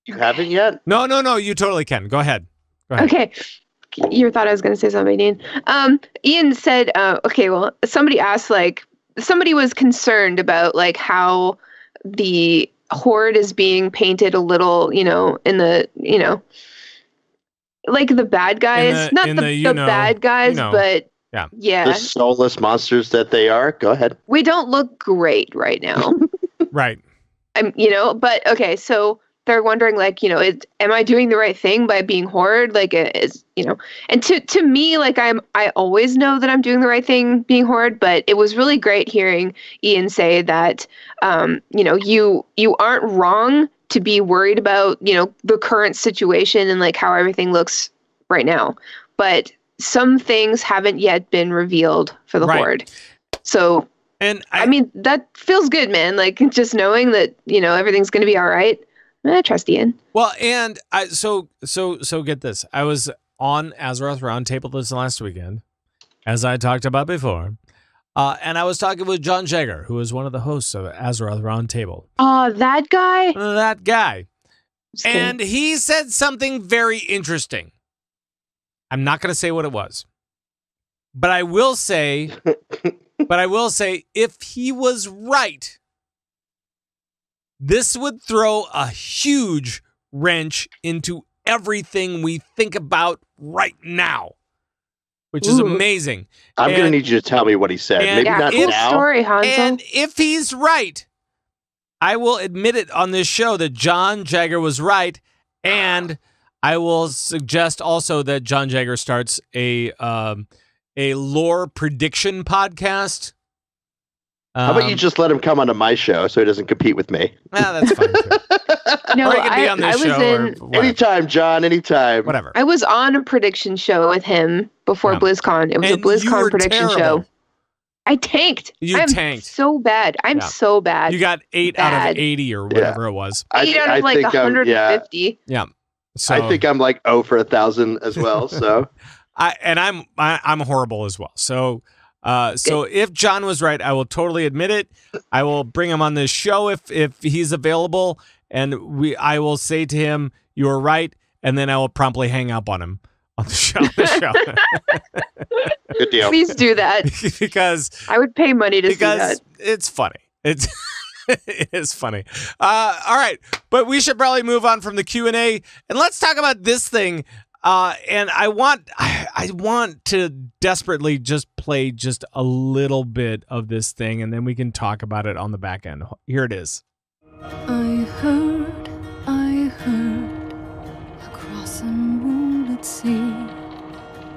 You haven't yet? No, you totally can. Go ahead. Okay. You thought I was going to say something, Ian. Ian said, somebody asked, somebody was concerned about, how the Horde is being painted a little, in the, like the bad guys. Not the bad guys, but yeah. The soulless monsters that they are. Go ahead. We don't look great right now. Right. But okay, so they're wondering, am I doing the right thing by being Horde? And to me, I always know that I'm doing the right thing being Horde, but it was really great hearing Ian say that, you aren't wrong to be worried about, the current situation and how everything looks right now. But some things haven't yet been revealed for the Horde. So, and I mean, that feels good, man. Just knowing that, everything's going to be all right. I trust Ian. Well, and so get this. I was on Azeroth Roundtable this last weekend, as I talked about before, and I was talking with John Jagger, who is one of the hosts of Azeroth Roundtable. That guy? That guy. And he said something very interesting. I'm not going to say what it was, but I will say, if he was right, this would throw a huge wrench into everything we think about right now, which is amazing. I'm going to need you to tell me what he said. Maybe not now. Story, Hansel. And if he's right, I will admit it on this show that John Jagger was right, and I will suggest also that John Jagger starts a lore prediction podcast. How about you just let him come onto my show so he doesn't compete with me? That's fine too. No, or he can be on this show. Anytime, John. Anytime. Whatever. I was on a prediction show with him before BlizzCon. It was a BlizzCon prediction show. I tanked. You tanked so bad. I'm so bad. You got 8 out of 80 or whatever it was. 8 out of 150. Yeah. So, I think I'm 0 for 1,000 as well. So, I'm horrible as well. So if John was right, I will totally admit it. I will bring him on this show if he's available, and I will say to him, "You were right," and then I will promptly hang up on him on the show. Good deal. Please do that because I would pay money to see that. It's funny. It is funny. All right, but we should probably move on from the Q&A and let's talk about this thing. And I want to desperately just play just a little bit of this thing, and then we can talk about it on the back end. Here it is. I heard across a moonlit sea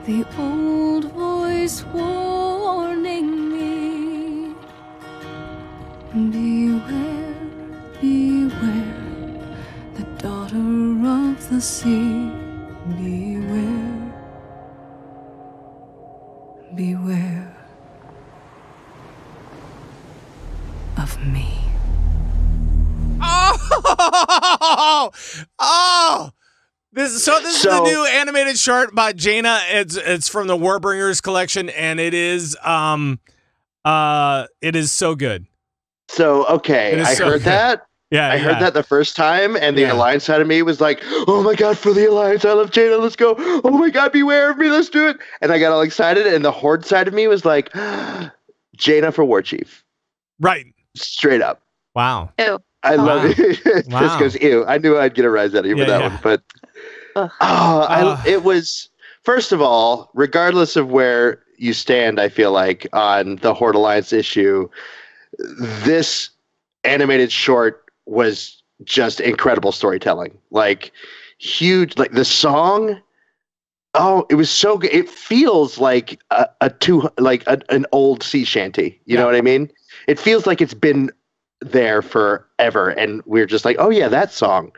the old voice warning me, beware, beware, the daughter of the sea. Beware, beware of me. Oh! Oh. This is the new animated short about Jaina. It's from the Warbringers collection, and it is so good. So okay, I heard that. Yeah, I heard that the first time, and the Alliance side of me was like, "Oh my god, for the Alliance! I love Jaina. Let's go! Oh my god, beware of me! Let's do it!" And I got all excited, and the Horde side of me was like, "Jaina for War Chief." Right. Straight up. Wow. Ew. I love it. Just goes, ew. I knew I'd get a rise out of you for that one, but it was, first of all, regardless of where you stand, I feel like on the Horde Alliance issue, this animated short was just incredible storytelling. Like huge, like the song. Oh, it was so good. It feels like an old sea shanty. You know what I mean? It feels like it's been there forever, and we're just like, oh yeah, that song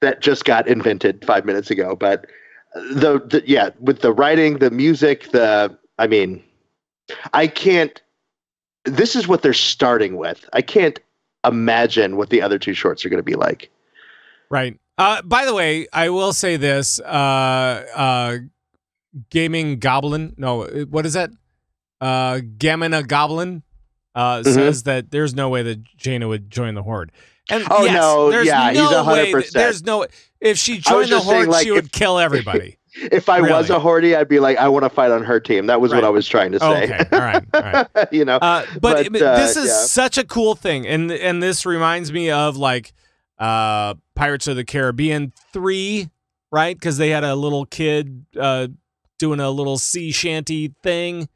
that just got invented 5 minutes ago. But the with the writing, the music, I can't. This is what they're starting with. I can't imagine what the other two shorts are going to be like. Right. By the way, I will say this: Gaming Goblin. No, what is that? Gamina Goblin says that there's no way that Jaina would join the Horde. And he's 100%. There's no. If she joined the Horde, she would kill everybody. If I was a Horde, I'd be like, I want to fight on her team. That was what I was trying to say. Okay, all right. You know, but this is such a cool thing, and this reminds me of like Pirates of the Caribbean 3, right? Because they had a little kid doing a little sea shanty thing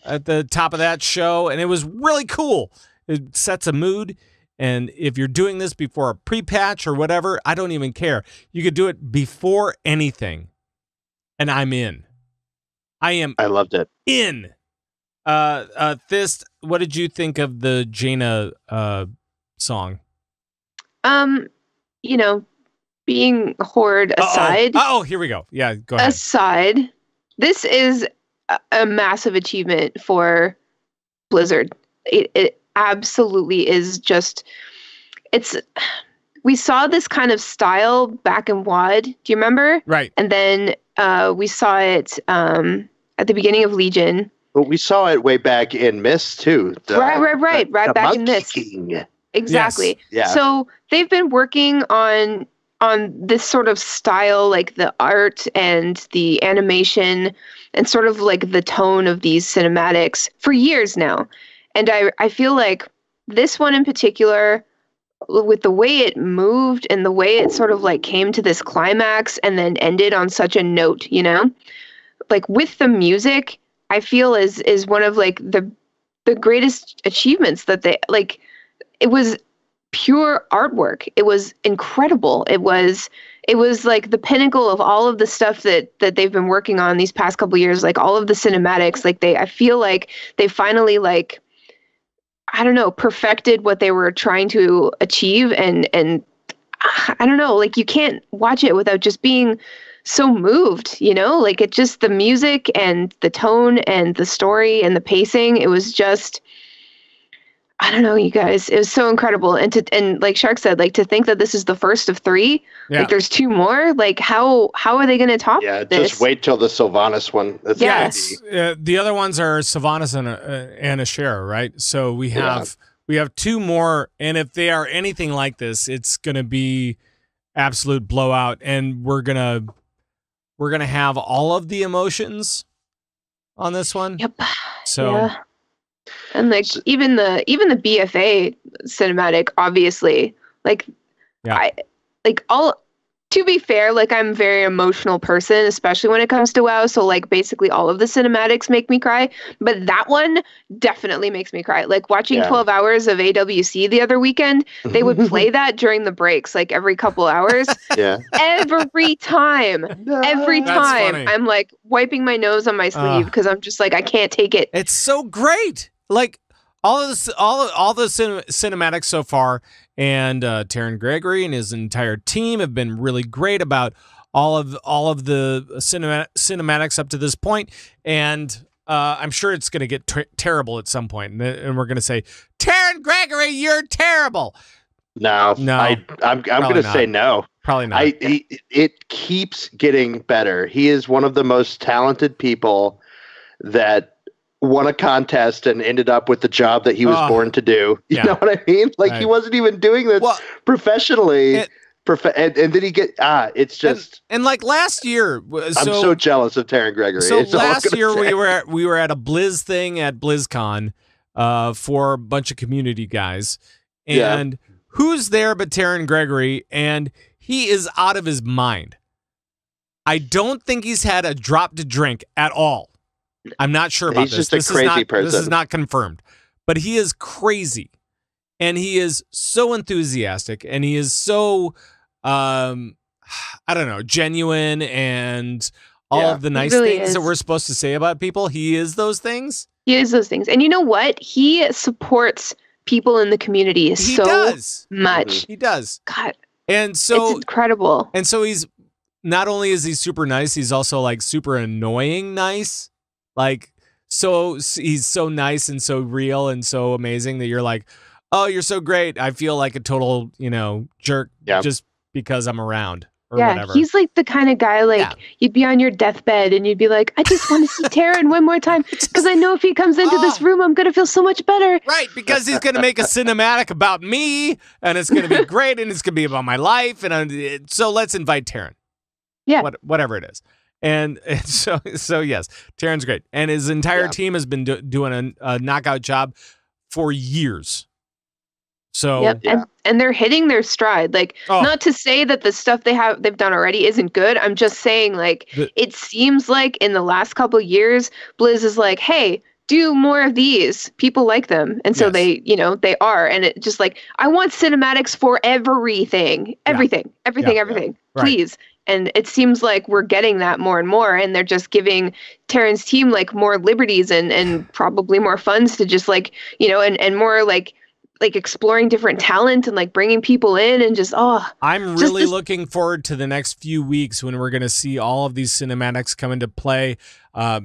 at the top of that show, and it was really cool. It sets a mood. And if you're doing this before a pre-patch or whatever, I don't even care. You could do it before anything. And I'm in. I loved it. In. Thist, what did you think of the Jaina song? Being Horde aside. Oh, here we go. Yeah, go ahead. Aside, this is a massive achievement for Blizzard. It absolutely is just, we saw this kind of style back in WoD. Do you remember? Right. And then we saw it at the beginning of Legion. But we saw it way back in Mist too. Right back in Mist. King. Exactly. Yes. Yeah. So they've been working on this sort of style, like the art and the animation and sort of like the tone of these cinematics for years now. And I feel like this one in particular, with the way it moved and the way it sort of like came to this climax and then ended on such a note, like with the music, I feel is one of like the greatest achievements that they like. It was pure artwork. It was incredible. It was like the pinnacle of all of the stuff that they've been working on these past couple of years, like all of the cinematics. Like I feel like they finally like, I don't know, perfected what they were trying to achieve. And I don't know, like you can't watch it without just being so moved, like it just, the music and the tone and the story and the pacing, it was just, I don't know, you guys, it was so incredible. And like Shark said, like to think that this is the first of 3, like there's 2 more, like how are they going to top this? Just wait till the Sylvanas one. That's the other ones are Sylvanas and Ashera, right? So we have 2 more, and if they are anything like this, it's going to be absolute blowout, and we're gonna have all of the emotions on this one. Yep. So. Yeah. And like even the BFA cinematic, obviously, like to be fair, like I'm a very emotional person, especially when it comes to WoW. So like basically all of the cinematics make me cry, but that one definitely makes me cry. Like watching 12 hours of AWC the other weekend, they would play that during the breaks, like every couple hours. Yeah. Every time, I'm like wiping my nose on my sleeve because I'm just like, I can't take it. It's so great. Like all the cinematics so far, and Taron Gregory and his entire team have been really great about all of the cinematics up to this point, and I'm sure it's going to get terrible at some point, and we're going to say, Taron Gregory, you're terrible. No, No, I'm going to say no. Probably not. It keeps getting better. He is one of the most talented people that won a contest and ended up with the job that he was born to do. You know what I mean? Like he wasn't even doing this professionally. And then he it's just and like last year. I'm so jealous of Taryn Gregory. So last year we were at a Blizz thing at BlizzCon for a bunch of community guys, and who's there but Taryn Gregory, and he is out of his mind. I don't think he's had a drop to drink at all. I'm not sure about this. He's just a crazy person. This is not confirmed, but he is crazy, and he is so enthusiastic, and he is so. I don't know, genuine and all of the nice things that we're supposed to say about people. He is those things. He is those things. And you know what? He supports people in the community much. He does. God. And so it's incredible. And so he's not only is he super nice, he's also like super annoying nice. Like he's so nice and so real and so amazing that you're like, oh, you're so great. I feel like a total, jerk just because I'm around or whatever. He's like the kind of guy you'd be on your deathbed and you'd be like, I just want to see Taryn one more time because I know if he comes into this room, I'm going to feel so much better. Right, because he's going to make a cinematic about me and it's going to be great and it's going to be about my life. And so let's invite Taryn. Yeah. Whatever it is. And so yes, Taryn's great. And his entire team has been doing a knockout job for years. So and they're hitting their stride. Like not to say that the stuff they've done already isn't good. I'm just saying it seems like in the last couple of years, Blizz is like, hey, do more of these. People like them. And so they are. And it just I want cinematics for everything. Everything. Please. Right. And it seems like we're getting that more and more, and they're just giving Taryn's team more liberties and probably more funds to just and more exploring different talent and bringing people in and just I'm really looking forward to the next few weeks when we're going to see all of these cinematics come into play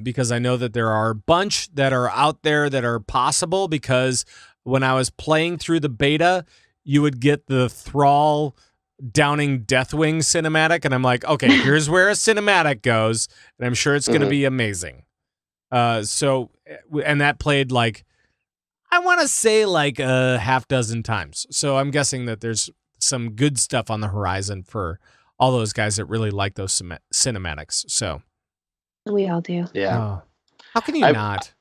because I know that there are a bunch that are out there that are possible because when I was playing through the beta, you would get the Thrall downing Deathwing cinematic and I'm like, okay, here's where a cinematic goes and I'm sure it's going to be amazing. And that played I want to say a half dozen times. So I'm guessing that there's some good stuff on the horizon for all those guys that really like those cinematics. So we all do. Yeah. How can you not?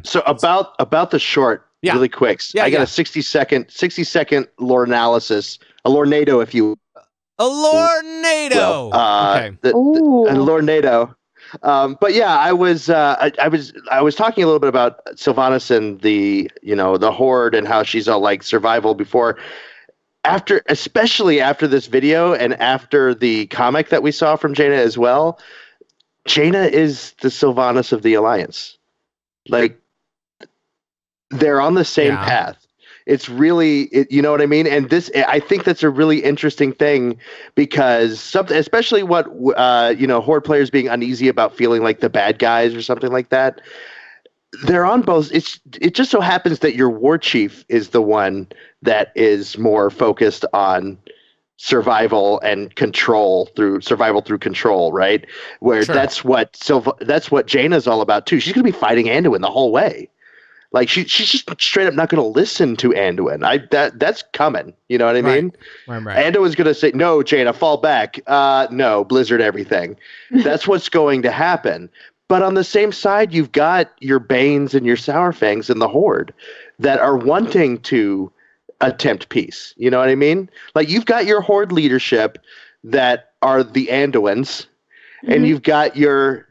So about the short, really quick. I got a 60 second lore analysis, a Lornado, if you. A Lornado. Okay. A Lornado. But yeah, I was talking a little bit about Sylvanas and the Horde and how she's all survival before, especially after this video and after the comic that we saw from Jaina as well. Jaina is the Sylvanas of the Alliance. They're on the same path. It's really, you know what I mean? And I think that's a really interesting thing because especially what, Horde players being uneasy about feeling like the bad guys or something like that. They're on both. It just so happens that your war chief is the one that is more focused on survival and control through control, right? Where that's what Jaina's all about too. She's going to be fighting Anduin the whole way. She's just straight up not going to listen to Anduin. That's coming. You know what I mean? Right. Anduin's going to say, "No, Jaina, fall back." No, Blizzard, everything. That's what's going to happen. But on the same side, you've got your Banes and your Sourfangs in the Horde that are wanting to attempt peace. You know what I mean? You've got your Horde leadership that are the Anduins, and you've got your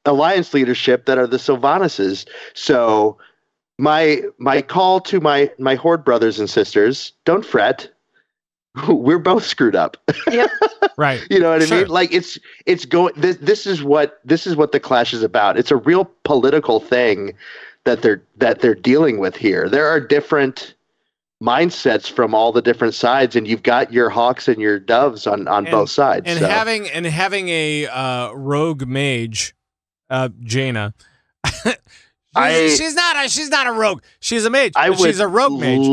Alliance leadership that are the Sylvanases. So my call to my Horde brothers and sisters, don't fret. We're both screwed up. Yep. Right. You know what I mean? It's going this is what the clash is about. It's a real political thing that they're dealing with here. There are different mindsets from all the different sides, and you've got your hawks and your doves on both sides. And having a rogue mage, Jaina, She's not a rogue. She's a mage. I would She's a rogue mage.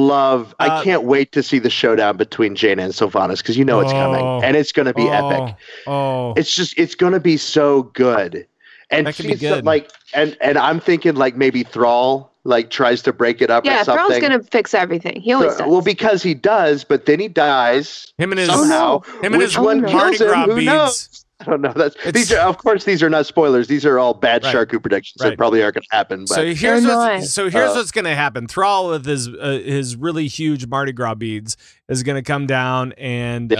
I can't wait to see the showdown between Jaina and Sylvanas because you know it's coming and it's going to be epic. Oh, It's going to be so good. And that could be good. And I'm thinking like maybe Thrall tries to break it up or something. Thrall's gonna fix everything. He always does. Well, because he does, but then he dies. Him and his somehow. Him and his one Mardi kills him? Gras Who beads. knows? I don't know. These are not spoilers. These are all bad Right. Sharku predictions Right. that probably aren't going to happen. But So here's what's going to happen. Thrall with his really huge Mardi Gras beads is going to come down and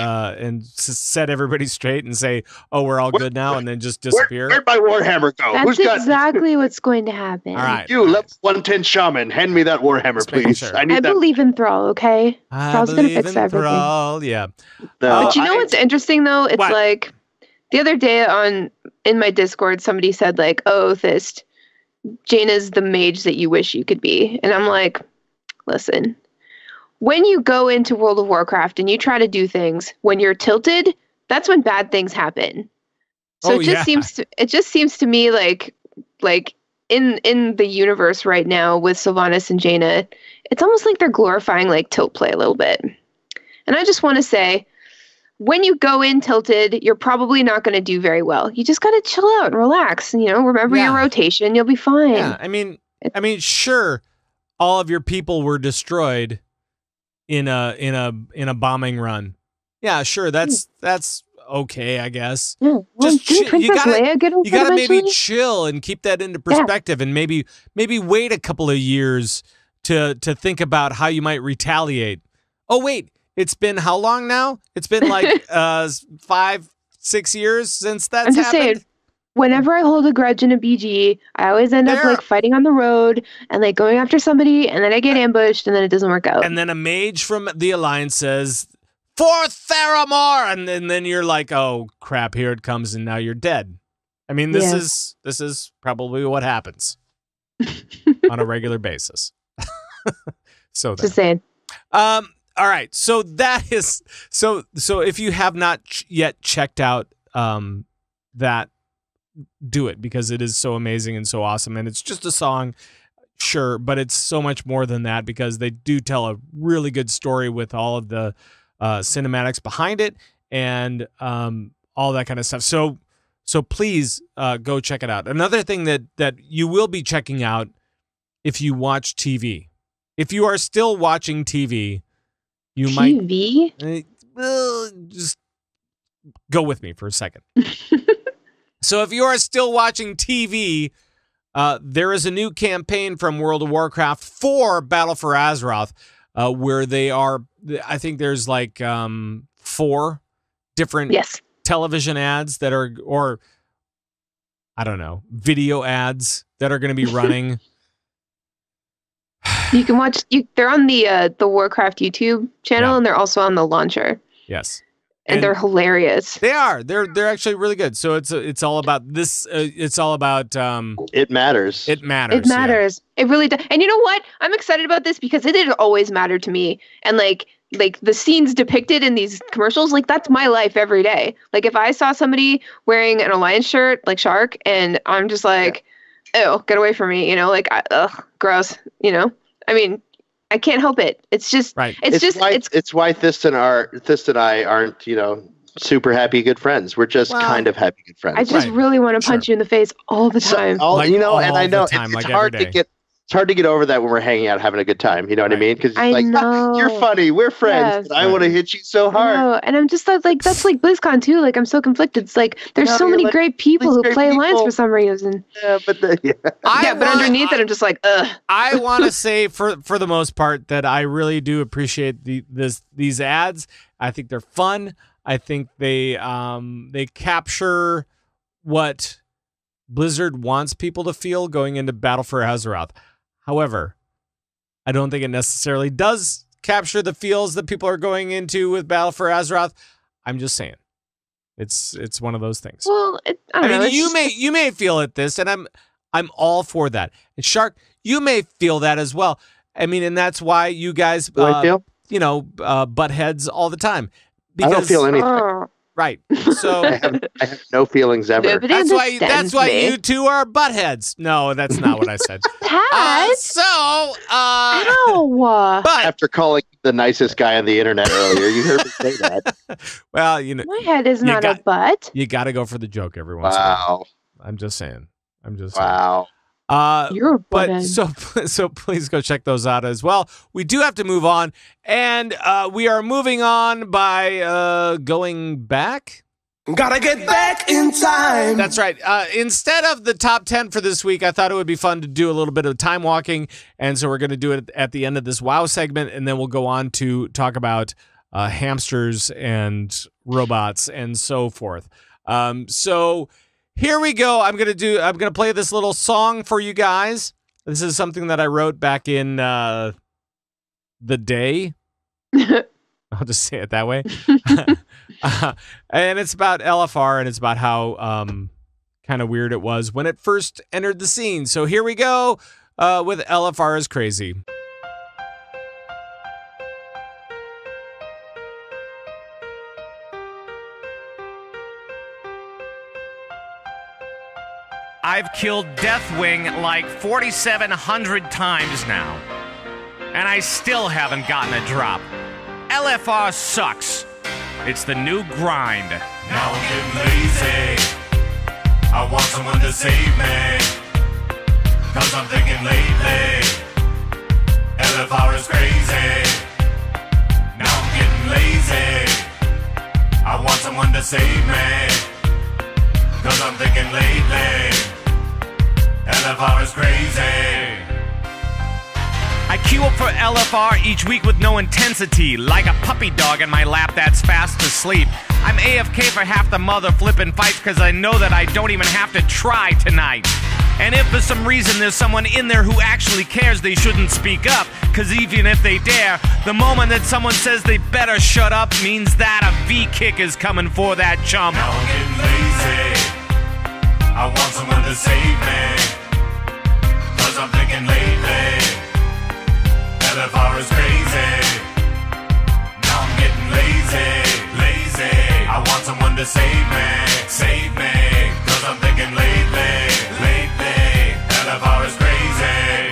set everybody straight and say, "Oh, we're all good now," and then just disappear. Where'd my Warhammer go? That's Who's got exactly what's going to happen. All right. you? Level 110 shaman. Hand me that Warhammer, Just making please. sure. I need I that. believe in Thrall, okay? I Thrall's gonna believe fix in everything. Thrall. Yeah. No, But you know what's interesting though? It's What? like the other day in my Discord, somebody said like, "Oh, Thist, Jaina's the mage that you wish you could be," and I'm like, listen, when you go into World of Warcraft and you try to do things when you're tilted, that's when bad things happen. So it just seems to me like in the universe right now with Sylvanas and Jaina, it's almost like they're glorifying like tilt play a little bit. And I just want to say, when you go in tilted, you're probably not going to do very well. You just got to chill out and relax. Remember your rotation. You'll be fine. Yeah. I mean, sure, all of your people were destroyed in a bombing run. Yeah, sure. That's okay, I guess. Yeah. Well, Just didn't Princess Leia get you gotta maybe eventually? chill and keep that into perspective, and maybe wait a couple of years to think about how you might retaliate. Oh wait, it's been how long now? It's been like 5-6 years since that's I'm just happened. saying, whenever I hold a grudge in a BG, I always end up like fighting on the road and like going after somebody, and then I get ambushed, and then it doesn't work out. And then a mage from the Alliance says, "For Theramore," and then you're like, "Oh crap, here it comes," and now you're dead. I mean, this is probably what happens on a regular basis. So just saying. All right, so that is so if you have not yet checked out that, do it, because it is so amazing and so awesome, and it's just a song, sure, but it's so much more than that because they do tell a really good story with all of the cinematics behind it and all that kind of stuff. So please go check it out. Another thing that you will be checking out if you watch TV, if you are still watching TV, you might just go with me for a second. So if you are still watching TV, there is a new campaign from World of Warcraft for Battle for Azeroth, where they are, I think there's like 4 different television ads that are, or I don't know, video ads that are going to be running. You can watch. They're on the Warcraft YouTube channel, and they're also on the launcher. Yes. And they're hilarious. They are. They're actually really good. So it's all about this. It's all about. It matters. It matters. It matters. Yeah. It really does. And you know what? I'm excited about this because it did always matter to me. And like the scenes depicted in these commercials, like that's my life every day. Like if I saw somebody wearing an Alliance shirt, like Shark, and I'm just like, ew, get away from me. Like, ugh, gross. I mean, I can't help it. It's just right. It's why Thist and I aren't, super happy good friends. We're just kind of happy good friends. I just really want to punch you in the face all the time. And I know it's hard to get. It's hard to get over that when we're hanging out having a good time. You know what I mean? Because it's like, you're funny, we're friends, but I want to hit you so hard. And I'm just like, that's like BlizzCon too. Like I'm so conflicted. It's like there's so many great people who play Alliance for some reason. Yeah, but but underneath it, I'm just like, ugh. I want to say for the most part that I really do appreciate these ads. I think they're fun. I think they capture what Blizzard wants people to feel going into Battle for Azeroth. However, I don't think it necessarily does capture the feels that people are going into with Battle for Azeroth. I'm just saying, it's one of those things. Well, I don't know. You may feel it this, and I'm all for that. And Shark, you may feel that as well. I mean, and that's why you guys, butt heads all the time. Because, I don't feel anything. Right. So I have no feelings ever. Nobody that's understands why me. you two are buttheads. No, that's not what I said. Pat. Ow. But After calling the nicest guy on the internet earlier, you heard me say that. well, you know, My head is not a butt. you got to go for the joke every once in a while. Wow. I'm just saying. Wow. You're a But butthead. so please go check those out as well. We do have to move on, and we are moving on by going back. Gotta get back in time. That's right. Instead of the top 10 for this week, I thought it would be fun to do a little bit of time walking, and so we're going to do it at the end of this WoW segment, and then we'll go on to talk about hamsters and robots and so forth. So here we go. I'm gonna play this little song for you guys. This is something that I wrote back in the day. I'll just say it that way. And it's about LFR, and it's about how kind of weird it was when it first entered the scene. So here we go with LFR is Crazy. I've killed Deathwing like 4,700 times now, and I still haven't gotten a drop. LFR sucks. It's the new grind. Now I'm getting lazy. I want someone to save me. Cause I'm thinking lately LFR is crazy. Now I'm getting lazy. I want someone to save me. Cause I'm thinking lately LFR is crazy. I queue up for LFR each week with no intensity, like a puppy dog in my lap that's fast asleep. I'm AFK for half the mother flippin' fights cause I know that I don't even have to try tonight. And if for some reason there's someone in there who actually cares, they shouldn't speak up. Cause even if they dare, the moment that someone says they better shut up means that a V-kick is coming for that chump. Now I'm getting lazy. I want someone to save me. Cause I'm thinking lately LFR is crazy. Now I'm getting lazy. I want someone to save me. Cause I'm thinking lately LFR is crazy.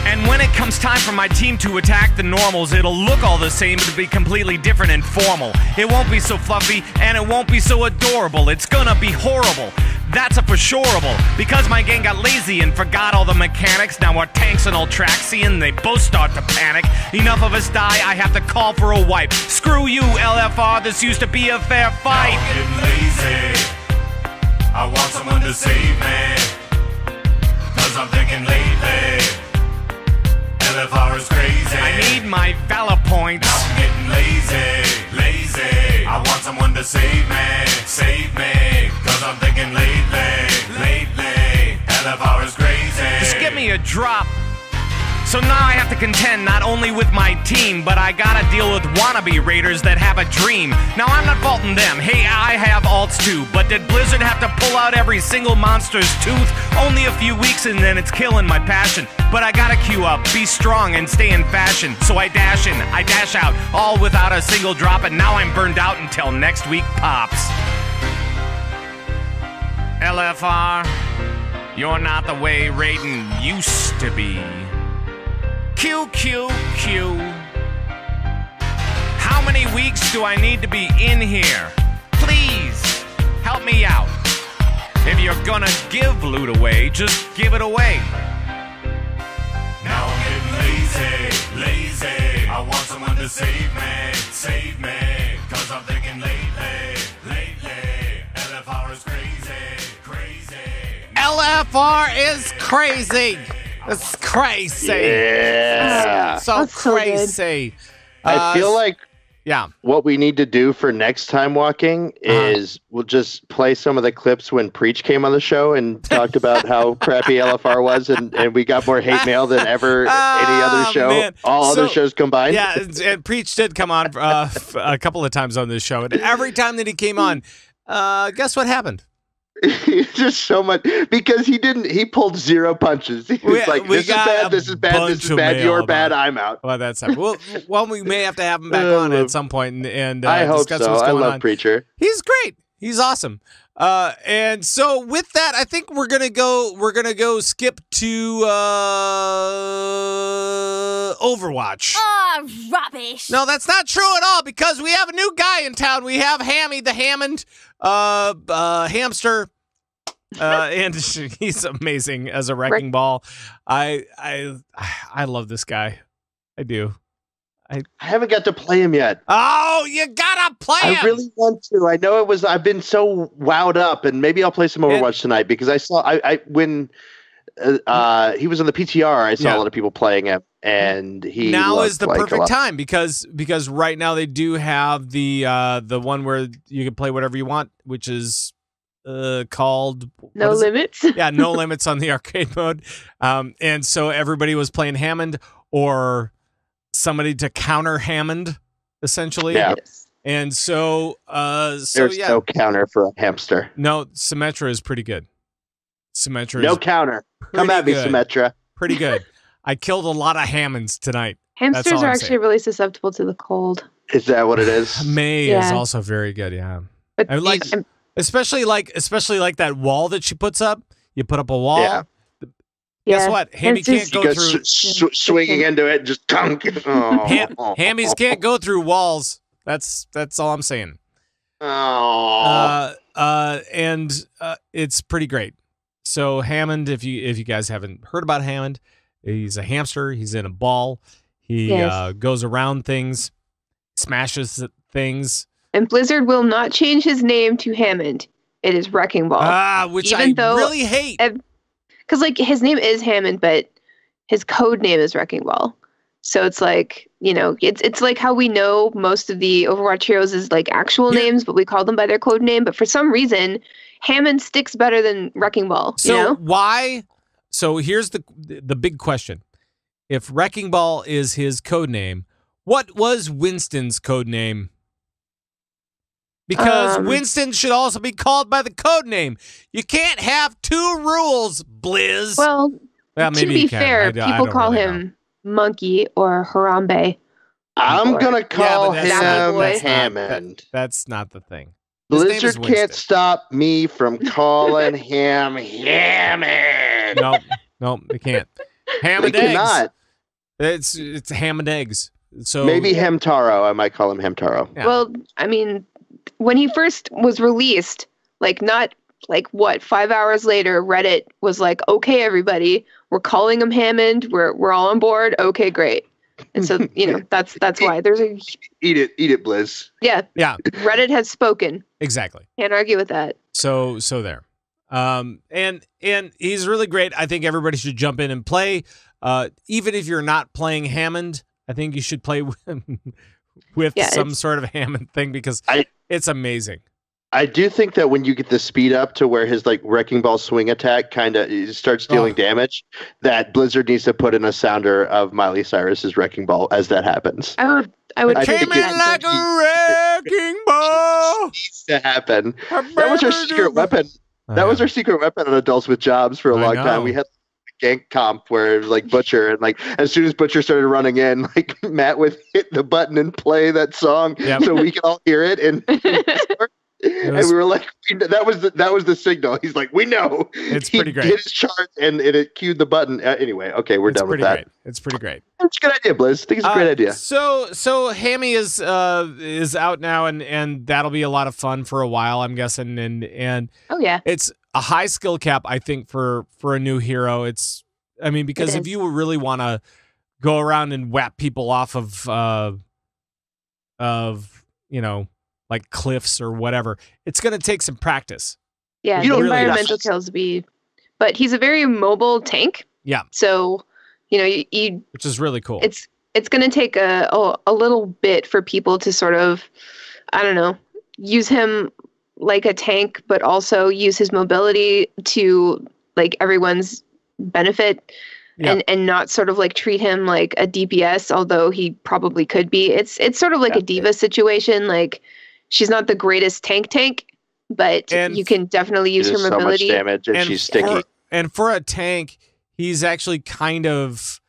And when it comes time for my team to attack the normals, it'll look all the same, but it'll be completely different and formal. It won't be so fluffy, and it won't be so adorable. It's gonna be horrible. That's a for sureable. Because my gang got lazy and forgot all the mechanics, now our tanks and all Traxi and they both start to panic. Enough of us die, I have to call for a wipe. Screw you, LFR, this used to be a fair fight. Now I'm getting lazy. I want someone to save me. Cause I'm thinking lately LFR is crazy. I need my valor points. Now I'm getting lazy. I want someone to save me. Cause I'm thinking lately LFR is crazy. Just give me a drop. So now I have to contend not only with my team, but I gotta deal with wannabe raiders that have a dream. Now I'm not faulting them, hey, I have alts too, but did Blizzard have to pull out every single monster's tooth? Only a few weeks and then it's killing my passion. But I gotta queue up, be strong and stay in fashion. So I dash in, I dash out, all without a single drop, and now I'm burned out until next week pops. LFR, you're not the way raiding used to be. QQQ. How many weeks do I need to be in here? Please, help me out. If you're gonna give loot away, just give it away. Now I'm getting lazy. I want someone to save me. Cause I'm thinking lately LFR is crazy. LFR is crazy. It's crazy. Yeah. So That's so good. crazy. I feel like Yeah. what we need to do for next time walking is we'll just play some of the clips when Preach came on the show and talked about how crappy LFR was, and we got more hate mail than ever any other show, man. other shows combined. Yeah, and Preach did come on a couple of times on this show, and every time that he came on, guess what happened? Just so much because he pulled 0 punches. He was like, this is bad, this is bad, this is bad, you're bad, I'm out. Well, that's well, we may have to have him back on at some point and I hope discuss so. what's I going love on. Preacher. He's great. He's awesome. And so with that, I think we're gonna go skip to Overwatch. Oh, rubbish. No, that's not true at all because we have a new guy in town. We have Hammy the Hammond hamster. And he's amazing as a wrecking ball. I love this guy. I do. I haven't got to play him yet. Oh, you gotta play him. I really want to. I know I've been so wowed up, and maybe I'll play some Overwatch tonight because I saw when he was on the PTR, I saw a lot of people playing him, and he now is the perfect time because right now they do have the one where you can play whatever you want, which is called No Limits. Yeah, No Limits on the arcade mode. And so everybody was playing Hammond or somebody to counter Hammond, essentially. Yeah. And so there's no counter for a hamster. No, Symmetra is pretty good. Symmetra no is counter. Come at me, Symmetra. Pretty good. I killed a lot of Hammonds tonight. Hamsters are actually really susceptible to the cold. Is that what it is? May is also very good, yeah. But I like especially like that wall that she puts up. You put up a wall. Yeah. Guess what? Hammy can't go through. Swinging into it, just dunk. Oh. Hammies can't go through walls. That's all I'm saying. Oh. And it's pretty great. So Hammond, if you guys haven't heard about Hammond, he's a hamster. He's in a ball. He goes around things, smashes things. And Blizzard will not change his name to Hammond. It is Wrecking Ball. Which I really hate. Because like his name is Hammond, but his code name is Wrecking Ball. So it's like, it's like how we know most of the Overwatch heroes is like actual names, but we call them by their code name. But for some reason, Hammond sticks better than Wrecking Ball. So why? So here's the big question. If Wrecking Ball is his code name, what was Winston's code name? Because Winston should also be called by the code name. You can't have two rules, Blizz. Well, maybe to be fair, people call him Monkey or Harambe. I'm going to call him Hammond. That's not the thing. Blizzard can't stop me from calling him Hammond. No, they can't. Ham and eggs. Cannot. It's ham and eggs. So maybe Hamtaro. I might call him Hamtaro. Yeah. Well, I mean, when he first was released, not 5 hours later, Reddit was like, "Okay, everybody, we're calling him Hammond. We're all on board. Okay, great." And so that's why there's a eat it, Blizz. Yeah. Reddit has spoken. Exactly. Can't argue with that. So there. And he's really great. I think everybody should jump in and play. Even if you're not playing Hammond, I think you should play with some sort of Hammond thing because it's amazing. I do think that when you get the speed up to where his Wrecking Ball swing attack kind of starts dealing damage, that Blizzard needs to put in a sounder of Miley Cyrus's Wrecking Ball as that happens. I would came in like a wrecking ball. Needs to happen. That was our secret weapon. That was our secret weapon on Adults with Jobs for a long time. We had a gank comp where it was Butcher, and as soon as Butcher started running in, Matt would hit the button and play that song so we could all hear it. And and we were like, that was the signal. He's like, we know. It's pretty great. He hit his chart and it cued the button. Anyway, okay, we're done with that. Great. It's pretty great. That's a good idea, Blizz. I think it's a great idea. So Hammy is out now, and that'll be a lot of fun for a while, I'm guessing. And oh yeah, it's a high skill cap, I think, for a new hero. Because if you really want to go around and whap people off of like cliffs or whatever, it's going to take some practice. Yeah, the environmental kills but he's a very mobile tank. Yeah. So, you which is really cool. It's going to take a little bit for people to sort of, I don't know, use him like a tank, but also use his mobility to everyone's benefit. Yeah. And not sort of treat him like a DPS, although he probably could be. It's sort of like a diva situation. She's not the greatest tank, but And- you can definitely use She her does so much mobility. damage, and she's sticky. For a tank, he's actually kind of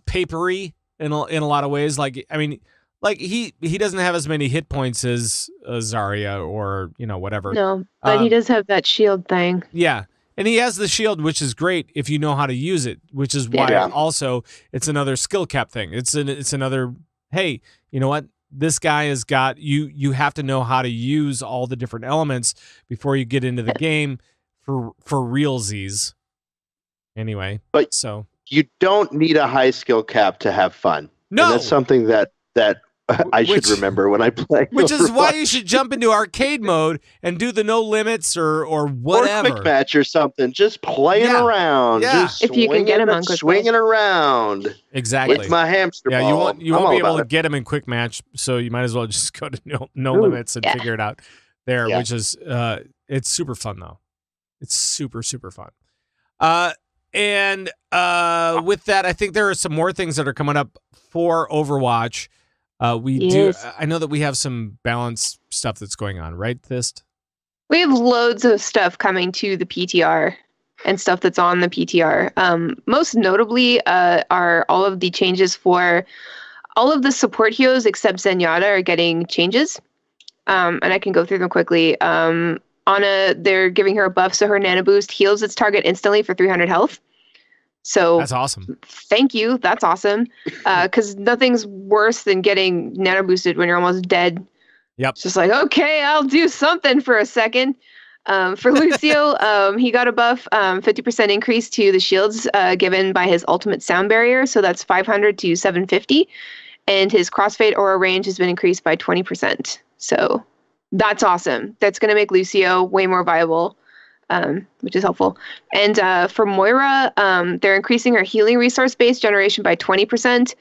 papery in a lot of ways. Like, I mean, like he doesn't have as many hit points as Zarya or whatever. No, but he does have that shield thing. Yeah. And he has the shield, which is great if you know how to use it, which is why Yeah. also it's another skill cap thing. It's another, hey, you know what? This guy has got, you have to know how to use all the different elements before you get into the game for realsies. Anyway, But- so You don't need a high skill cap to have fun. no, And that's something that I should Which- remember when I play. which is why Overwatch. you should jump into arcade mode and do the no limits or whatever. Or quick match or something. Just playing Yeah. around. Yeah. Just If you can get him on quick swinging around Exactly. with my hamster Yeah, ball. you won't I'm all be able about to it. get him in quick match, so you might as well just go to no Ooh, limits and yeah. figure it out there, Yeah. which is it's super fun though. It's super fun. And with that, I think there are some more things that are coming up for Overwatch. Yes. I know that we have some balance stuff that's going on, right, Thist? We have loads of stuff coming to the PTR and stuff that's on the PTR. Most notably are all of the changes for all of the support heroes except Zenyatta are getting changes. And I can go through them quickly. Ana, they're giving her a buff, so her Nano Boost heals its target instantly for 300 health. So That's awesome. thank you. That's awesome. Because nothing's worse than getting Nano Boosted when you're almost dead. Yep. It's just like, okay, I'll do something for a second. For Lucio, he got a buff, 50% increase to the shields given by his ultimate sound barrier. So that's 500 to 750. And his crossfade aura range has been increased by 20%. So that's awesome. That's going to make Lucio way more viable, which is helpful. And for Moira, they're increasing her healing resource base generation by 20%.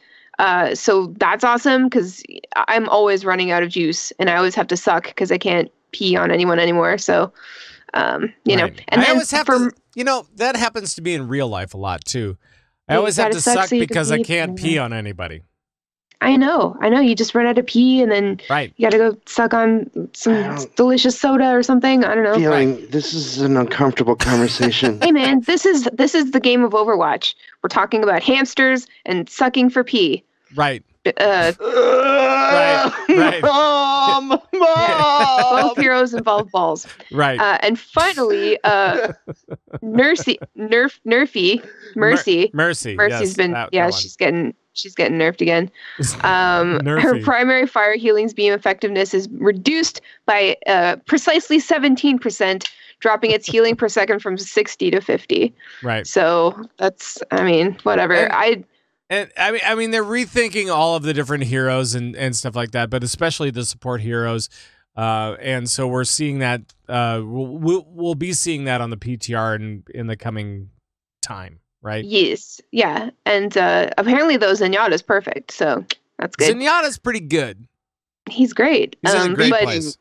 So that's awesome because I'm always running out of juice and I always have to suck because I can't pee on anyone anymore. So, you know, Right. and I then always have for, to, that happens to be in real life a lot too. I You always have gotta to suck suck so you can because I pee. can't pee on anybody. I know. You just run out of pee and then Right. you got to go suck on I some don't- delicious soda or something. I don't know. Feeling this is an uncomfortable conversation. Hey man, this is the game of Overwatch. We're talking about hamsters and sucking for pee. Right. Both right. Mom, mom. heroes involve balls. Right. And finally, Mercy. Mercy. Mercy's yes, been that one. she's getting nerfed again. Her Nerfy. primary fire healing's beam effectiveness is reduced by precisely 17%, dropping its healing per second from 60 to 50. Right. So that's, whatever. And I mean, they're rethinking all of the different heroes and stuff like that, but especially the support heroes. And so we're seeing that. We'll be seeing that on the PTR in the coming time, right? Yes, yeah, and apparently though Zenyatta's perfect, so that's good. Zenyatta's pretty good. He's great. He's in a great but place.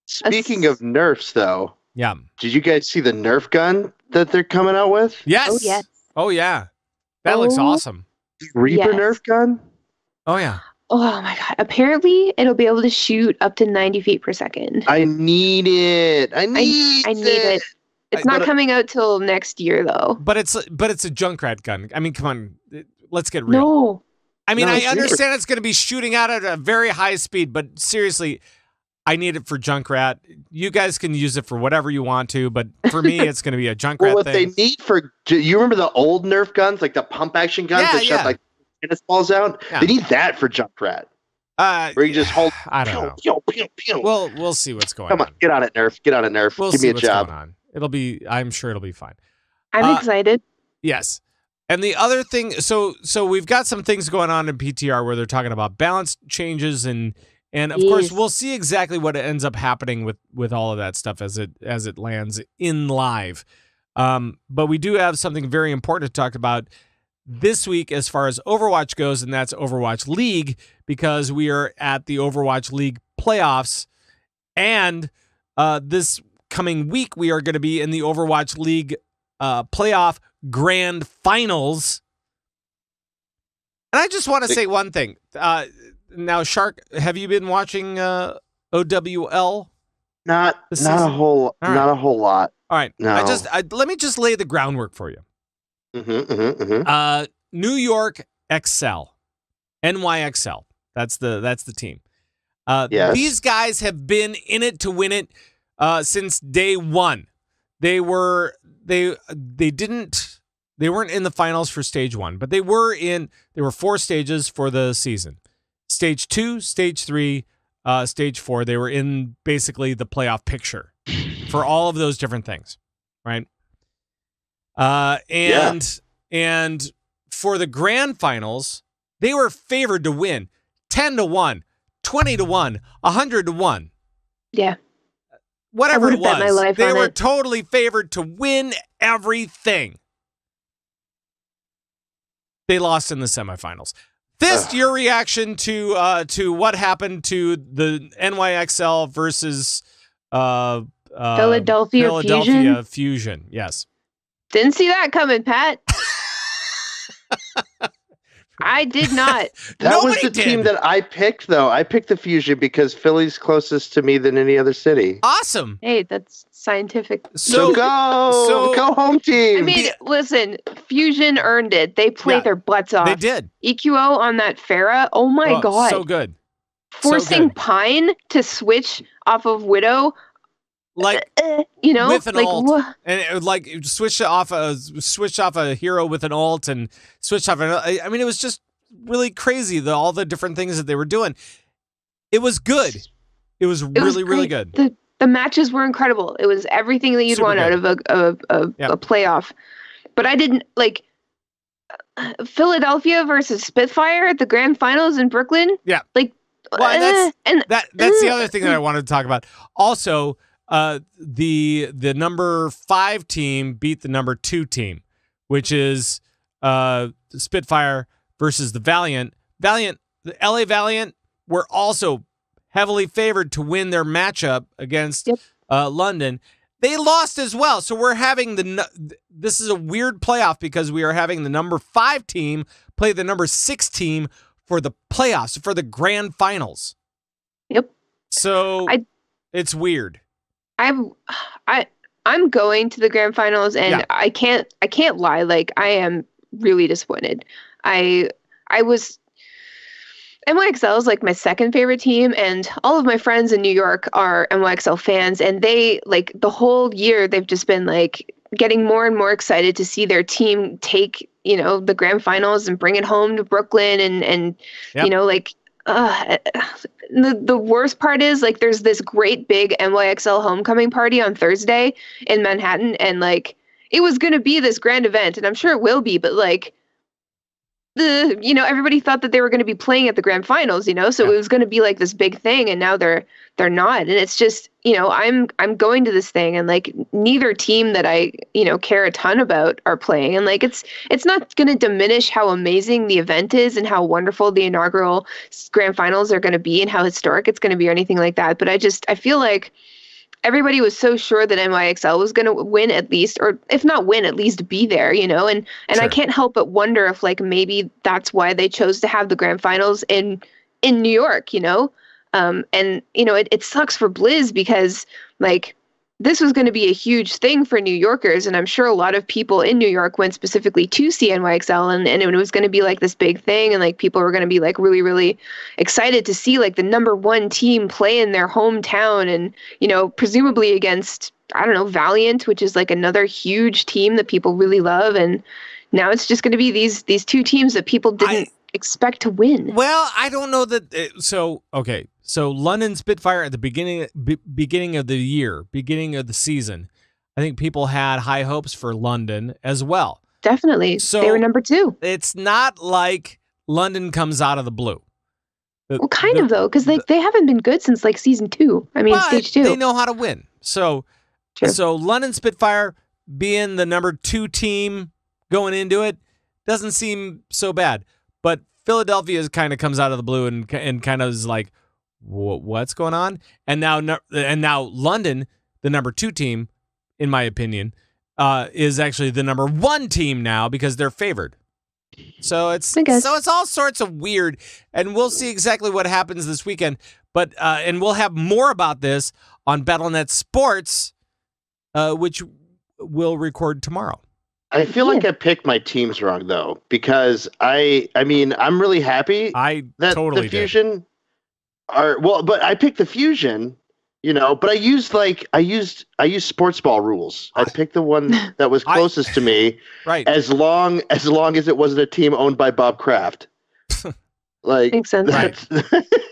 Speaking of nerfs, though, Yeah. did you guys see the Nerf gun that they're coming out with? Yes. Oh yes. Oh yeah. That looks Oh. awesome. Reaper Yes. Nerf gun? Oh yeah. Oh my god! Apparently, it'll be able to shoot up to 90 feet per second. I need it. I need it. It's not but- coming out till next year, though. But it's a Junkrat gun. I mean, come on. Let's get real. No, I mean, No, I it's understand it's going to be shooting out at a very high speed, but seriously, I need it for Junkrat. You guys can use it for whatever you want to, but for me, it's going to be a Junkrat Well, what thing. they need for you remember the old Nerf guns, like the pump action guns Yeah, that shot yeah. like tennis balls out? Yeah. They need that for Junkrat, Where where you just hold. I don't know. Pew, pew, pew. We'll see what's going Come on, get on it, Nerf. Get on it, Nerf. We'll Give see me a what's job. going on. I'm sure it'll be fine. I'm Uh, excited. Yes. And the other thing, so we've got some things going on in PTR where they're talking about balance changes and of course Yes. we'll see exactly what ends up happening with all of that stuff as it lands in live. But we do have something very important to talk about this week as far as Overwatch goes, and that's Overwatch League, because we are at the Overwatch League playoffs, and this coming week we are going to be in the Overwatch League playoff grand finals. And I just want to say one thing. Now, Shark, have you been watching OWL? Not this not a season? whole All right. not a whole lot. All right. No. Let me just lay the groundwork for you. New York XL, NYXL. That's the team. Yes. These guys have been in it to win it since day one. They weren't in the finals for stage 1, but there were 4 stages for the season. Stage 2, stage 3, stage 4. They were in basically the playoff picture for all of those different things, right? And for the grand finals, they were favored to win 10-1, 20-1, 100-1. Yeah. Whatever I it would've bet my was, life they on were it. totally favored to win everything. They lost in the semifinals. This your reaction to what happened to the NYXL versus Philadelphia Fusion. Yes. Didn't see that coming, Pat. I did not. That was Nobody the did. team that I picked, though. I picked the Fusion because Philly's closest to me than any other city. Awesome. Hey, that's scientific. So go home team. I mean, listen, Fusion earned it. They played Yeah, their butts off. They did. EQO on that Farah. Oh my Oh, god. so good. Forcing good. Pine to switch off of Widow. Like You know, with an like ult, wha- and it would like switch off a hero with an ult, and switch off. I mean, it was just really crazy. All the different things that they were doing. It was good. It was it was really, really great. good. The matches were incredible. It was everything that you'd Super want good. out of Yep. a playoff. But I didn't like Philadelphia versus Spitfire at the grand finals in Brooklyn. Yeah. Like, Well, and and that's the other thing that I wanted to talk about. Also, the number 5 team beat the number 2 team, which is Spitfire versus the Valiant. The LA Valiant were also heavily favored to win their matchup against London. They lost as well. So we're having this is a weird playoff because we are having the number 5 team play the number 6 team for the playoffs, for the grand finals. Yep. So it's weird. I'm going to the grand finals, and Yeah. I can't lie. Like, I am really disappointed. I was NYXL is like my second favorite team, and all of my friends in New York are NYXL fans, and they like the whole year they've just been like getting more and more excited to see their team take, you know, the grand finals and bring it home to Brooklyn, and Yep. you know, like the worst part is like there's this great big NYXL homecoming party on Thursday in Manhattan, and like it was going to be this grand event, and I'm sure it will be, but like you know, everybody thought that they were going to be playing at the grand finals, you know, so Yeah. it was going to be like this big thing, and now they're not, and it's just, you know, I'm going to this thing, and like neither team that I, you know, care a ton about are playing, and like it's not going to diminish how amazing the event is and how wonderful the inaugural grand finals are going to be and how historic it's going to be or anything like that, but I feel like everybody was so sure that NYXL was going to win at least, or if not win, at least be there, you know, and Sure. I can't help but wonder if like maybe that's why they chose to have the grand finals in New York, you know, and you know it sucks for Blizz because like this was going to be a huge thing for New Yorkers, and I'm sure a lot of people in New York went specifically to see NYXL, and it was going to be like this big thing, and like people were going to be like really, really excited to see like the number 1 team play in their hometown, and you know, presumably against, I don't know, Valiant, which is like another huge team that people really love, and now it's just going to be these 2 teams that people didn't expect to win. Well, I don't know that. So London Spitfire at the beginning of the year, beginning of the season, I think people had high hopes for London as well. Definitely. So- They were number 2. It's not like London comes out of the blue. Well, kind of though, because they haven't been good since like season 2. I mean, But stage 2. They know how to win. So, True. so London Spitfire being the number 2 team going into it doesn't seem so bad. But Philadelphia kind of comes out of the blue and kind of is like, what's going on? And now London, the number 2 team, in my opinion, is actually the number 1 team now because they're favored. So it's I guess. all sorts of weird, and we'll see exactly what happens this weekend. But and we'll have more about this on BattleNet Sports, which we'll record tomorrow. I feel like I picked my teams wrong though, because I mean I'm really happy that totally the Fusion but I picked the Fusion, but I used sports ball rules. I picked the one that was closest to me, right? As long as it wasn't a team owned by Bob Kraft. Like makes sense. Right.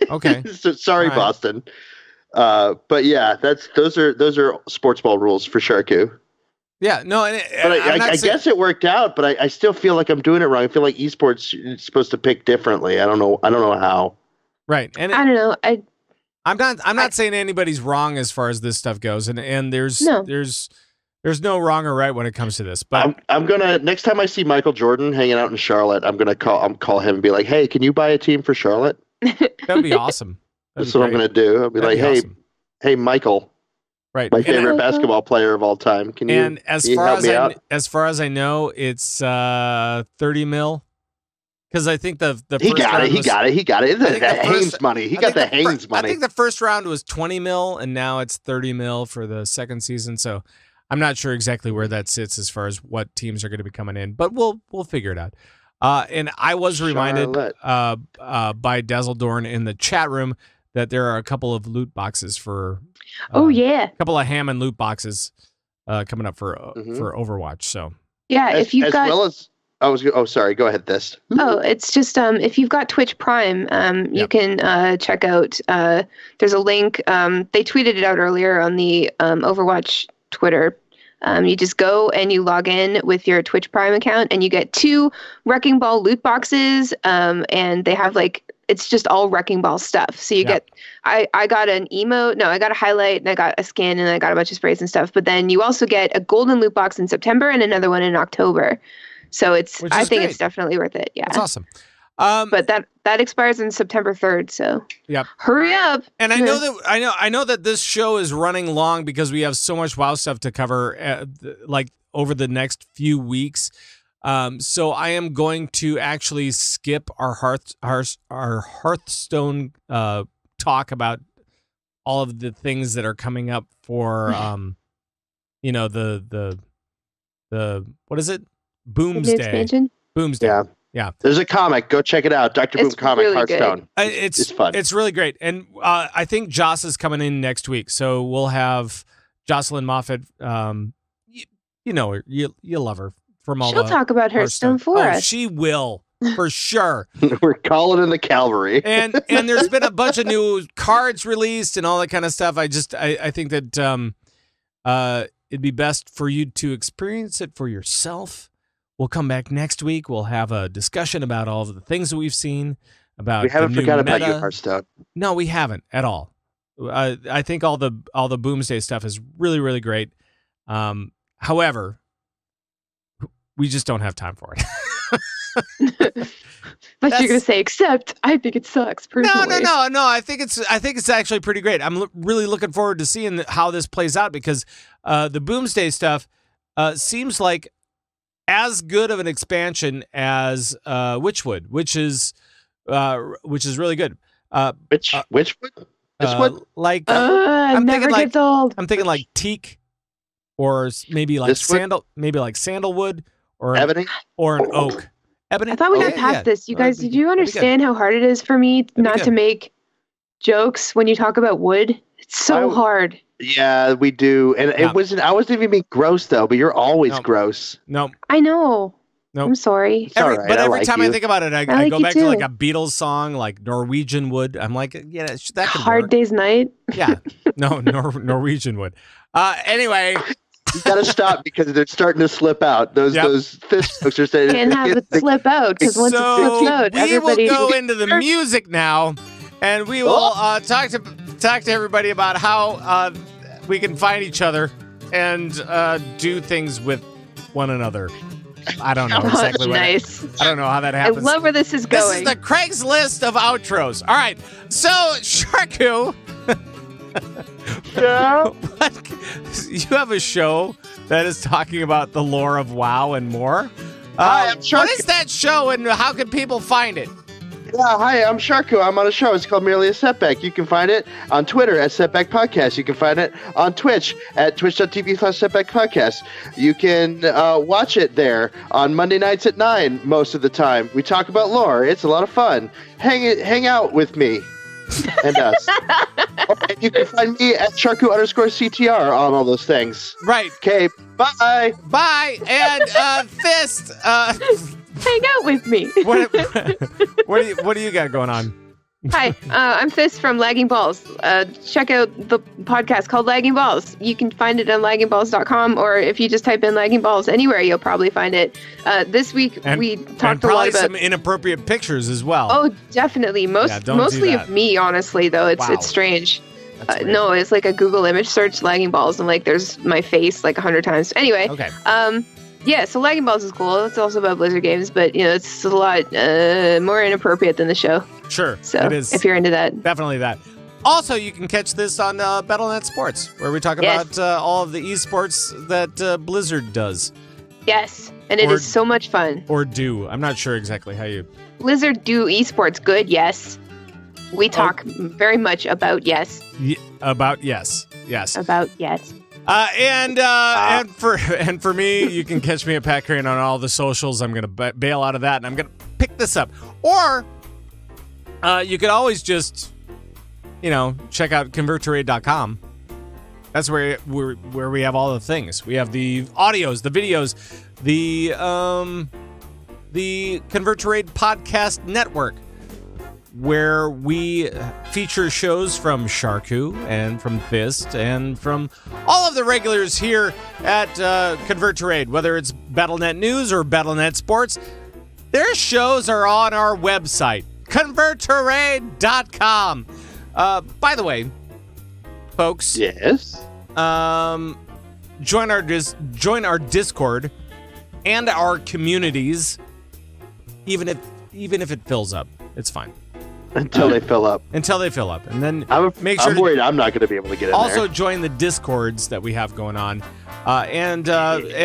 Okay. So, sorry, right. Boston. But yeah, those are sports ball rules for Sharku. Yeah, no, but I guess it worked out. But I still feel like I'm doing it wrong. I feel like esports is supposed to pick differently. I don't know how. Right, and I don't know. I'm not saying anybody's wrong as far as this stuff goes, and there's no wrong or right when it comes to this. But I'm gonna, next time I see Michael Jordan hanging out in Charlotte, I'm gonna call him and be like, "Hey, can you buy a team for Charlotte?" That'd be awesome. That's what I'm gonna do. I'll be like, "Hey, Michael, right, my favorite basketball player of all time. Can you?" And as far as I know, it's 30 mil. Because I think the he got it. The Haynes money. He got the Haynes money. I think the first round was 20 mil, and now it's 30 mil for the second season. So I'm not sure exactly where that sits as far as what teams are going to be coming in, but we'll figure it out. And I was reminded by Dazzledorn in the chat room that there are a couple of loot boxes for. A couple of Hammond loot boxes coming up for Overwatch. So if you've got. Sorry. Go ahead. It's just if you've got Twitch Prime, you can check out. There's a link. They tweeted it out earlier on the Overwatch Twitter. You just go and you log in with your Twitch Prime account, and you get 2 Wrecking Ball loot boxes. And they have it's just all Wrecking Ball stuff. So you get. I got an emote. No, I got a highlight, and I got a skin, and I got a bunch of sprays and stuff. But then you also get a golden loot box in September and another one in October. So I think it's definitely worth it. Yeah, that's awesome. But that expires on September 3rd. So hurry up. And I know that this show is running long because we have so much WoW stuff to cover, over the next few weeks. So I am going to actually skip our Hearthstone talk about all of the things that are coming up for the what is it? Boomsday. Boomsday. Yeah. There's a comic. Go check it out. Dr. Boom comic, really Hearthstone. It's fun. It's really great. And I think Joss is coming in next week. So we'll have Jocelyn Moffat. You know her. You love her from all. She'll talk about Hearthstone for us. She will, for sure. We're calling in the cavalry. And there's been a bunch of new cards released and all that kind of stuff. I think that it'd be best for you to experience it for yourself. We'll come back next week. We'll have a discussion about all of the things that we've seen. We haven't forgot about you, Hearthstone. No, we haven't at all. I think all the Boomsday stuff is really, really great. However, we just don't have time for it. But you're gonna say, except I think it sucks personally. No. I think it's actually pretty great. I'm really looking forward to seeing how this plays out because the Boomsday stuff seems like as good of an expansion as Witchwood, which is really good. Witchwood? Never gets old. I'm thinking like teak, or maybe like sandalwood, or ebony, or an oak. Ebony. I thought we got past this. You guys, did you understand how hard it is for me not to make jokes when you talk about wood? It's so hard. Yeah, we do. And it wasn't, I wasn't even being gross though, but you're always gross. No. I know. No. I'm sorry. Every time I think about it, I go back to like a Beatles song, like Norwegian Wood. I'm like, yeah, that could Hard work. Day's Night. Yeah. No, Norwegian Wood. Anyway. You got to stop because they're starting to slip out. Those fish folks are saying can't have it slip out because once it slips out, we will go into the music now, and we will talk to everybody about how we can find each other and do things with one another. I don't know exactly what. Nice. I don't know how that happens. I love where this is going. This is the Craigslist of outros. All right, so Sharku. Yeah. You have a show that is talking about the lore of WoW and more. Hi, I'm Sharku. What is that show and how can people find it? Yeah, hi, I'm Sharko. I'm on a show. It's called Merely a Setback. You can find it on Twitter at Setback Podcast. You can find it on Twitch at twitch.tv/Setback Podcast. You can watch it there on Monday nights at 9 most of the time. We talk about lore. It's a lot of fun. Hang out with me and us. And you can find me at Sharko_CTR on all those things. Right. Okay, bye. Bye. And Fist. Hang out with me. What do you got going on? Hi, I'm Fist from Lagging Balls. Check out the podcast called Lagging Balls. You can find it on laggingballs.com, or if you just type in Lagging Balls anywhere, you'll probably find it. This week we talked a lot about some inappropriate pictures as well. Oh, definitely. Mostly of me, honestly, though. It's strange. No, it's like a Google image search, Lagging Balls, and like there's my face like 100 times. Anyway, okay. Yeah, so Lagging Balls is cool. It's also about Blizzard games, but it's a lot more inappropriate than the show. Sure, so it is. If you're into that, definitely that. Also, you can catch this on Battle.net Sports, where we talk about all of the esports that Blizzard does. Yes, and it is so much fun. Or do. I'm not sure exactly how you... Blizzard do esports good, yes. We talk very much about yes. About yes. Yes. About yes. And for me, you can catch me at Pat Crane on all the socials. I'm going to bail out of that, and I'm going to pick this up. Or you could always just, check out converttorade.com. That's where we have all the things. We have the audios, the videos, the Convert to Raid podcast network, where we feature shows from Sharku and from Fist and from all of the regulars here at Convert to Raid, whether it's Battle.net News or Battle.net Sports. Their shows are on our website, converttoraid.com. By the way, folks. Yes. Join our Discord and our communities, even if it fills up. It's fine. Until they fill up. Until they fill up. And then I'm I'm worried I'm not going to be able to get in also there. join the Discords that we have going on. And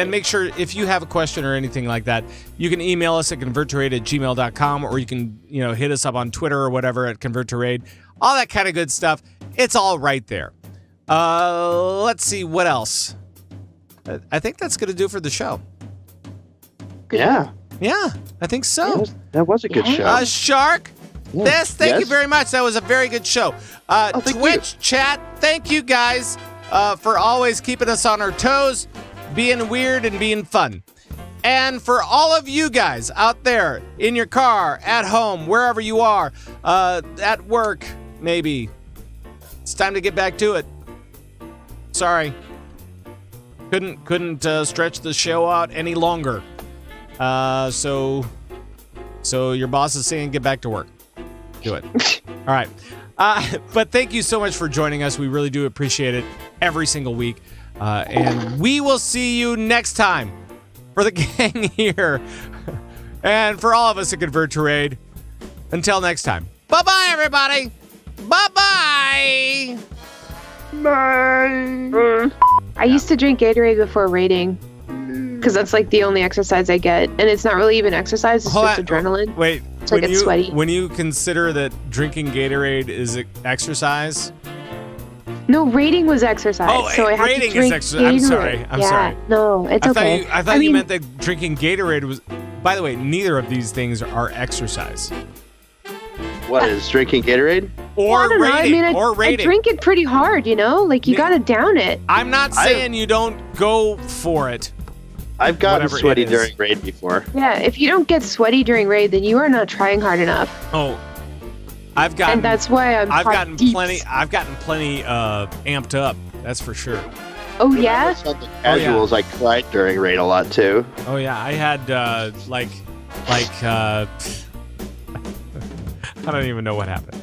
make sure if you have a question or anything like that, you can email us at converttoraid@gmail.com, or you can, hit us up on Twitter or whatever at converttoraid. All that kind of good stuff. It's all right there. Let's see what else. I think that's going to do for the show. Yeah. Yeah, I think so. That was a good show. Shark. Yes, thank you very much. That was a very good show. Twitch chat, thank you guys for always keeping us on our toes, being weird and being fun. And for all of you guys out there in your car, at home, wherever you are, at work, maybe, it's time to get back to it. Sorry. Couldn't stretch the show out any longer. So your boss is saying get back to work. Do it. All right. But thank you so much for joining us. We really do appreciate it every single week. And we will see you next time for the gang here. And for all of us at Convert to Raid. Until next time. Bye-bye, everybody. Bye-bye. Bye. I used to drink Gatorade before raiding. Because that's like the only exercise I get. And it's not really even exercise, it's just adrenaline. Wait, so I get sweaty. When you consider that drinking Gatorade is exercise? No, raiding was exercise. Oh, so I had raiding to drink is exercise. Gatorade. I'm sorry. No, it's okay. I thought you meant that drinking Gatorade was... By the way, neither of these things are exercise. What is drinking Gatorade? Or raiding. I drink it pretty hard, Like, you gotta down it. I'm not saying you don't go for it. I've gotten sweaty during raid before. Yeah, if you don't get sweaty during raid, then you are not trying hard enough. Oh, I've gotten. And that's why I've gotten plenty amped up. That's for sure. Oh yeah. Casuals, I cried during raid a lot too. Oh yeah, I had I don't even know what happened.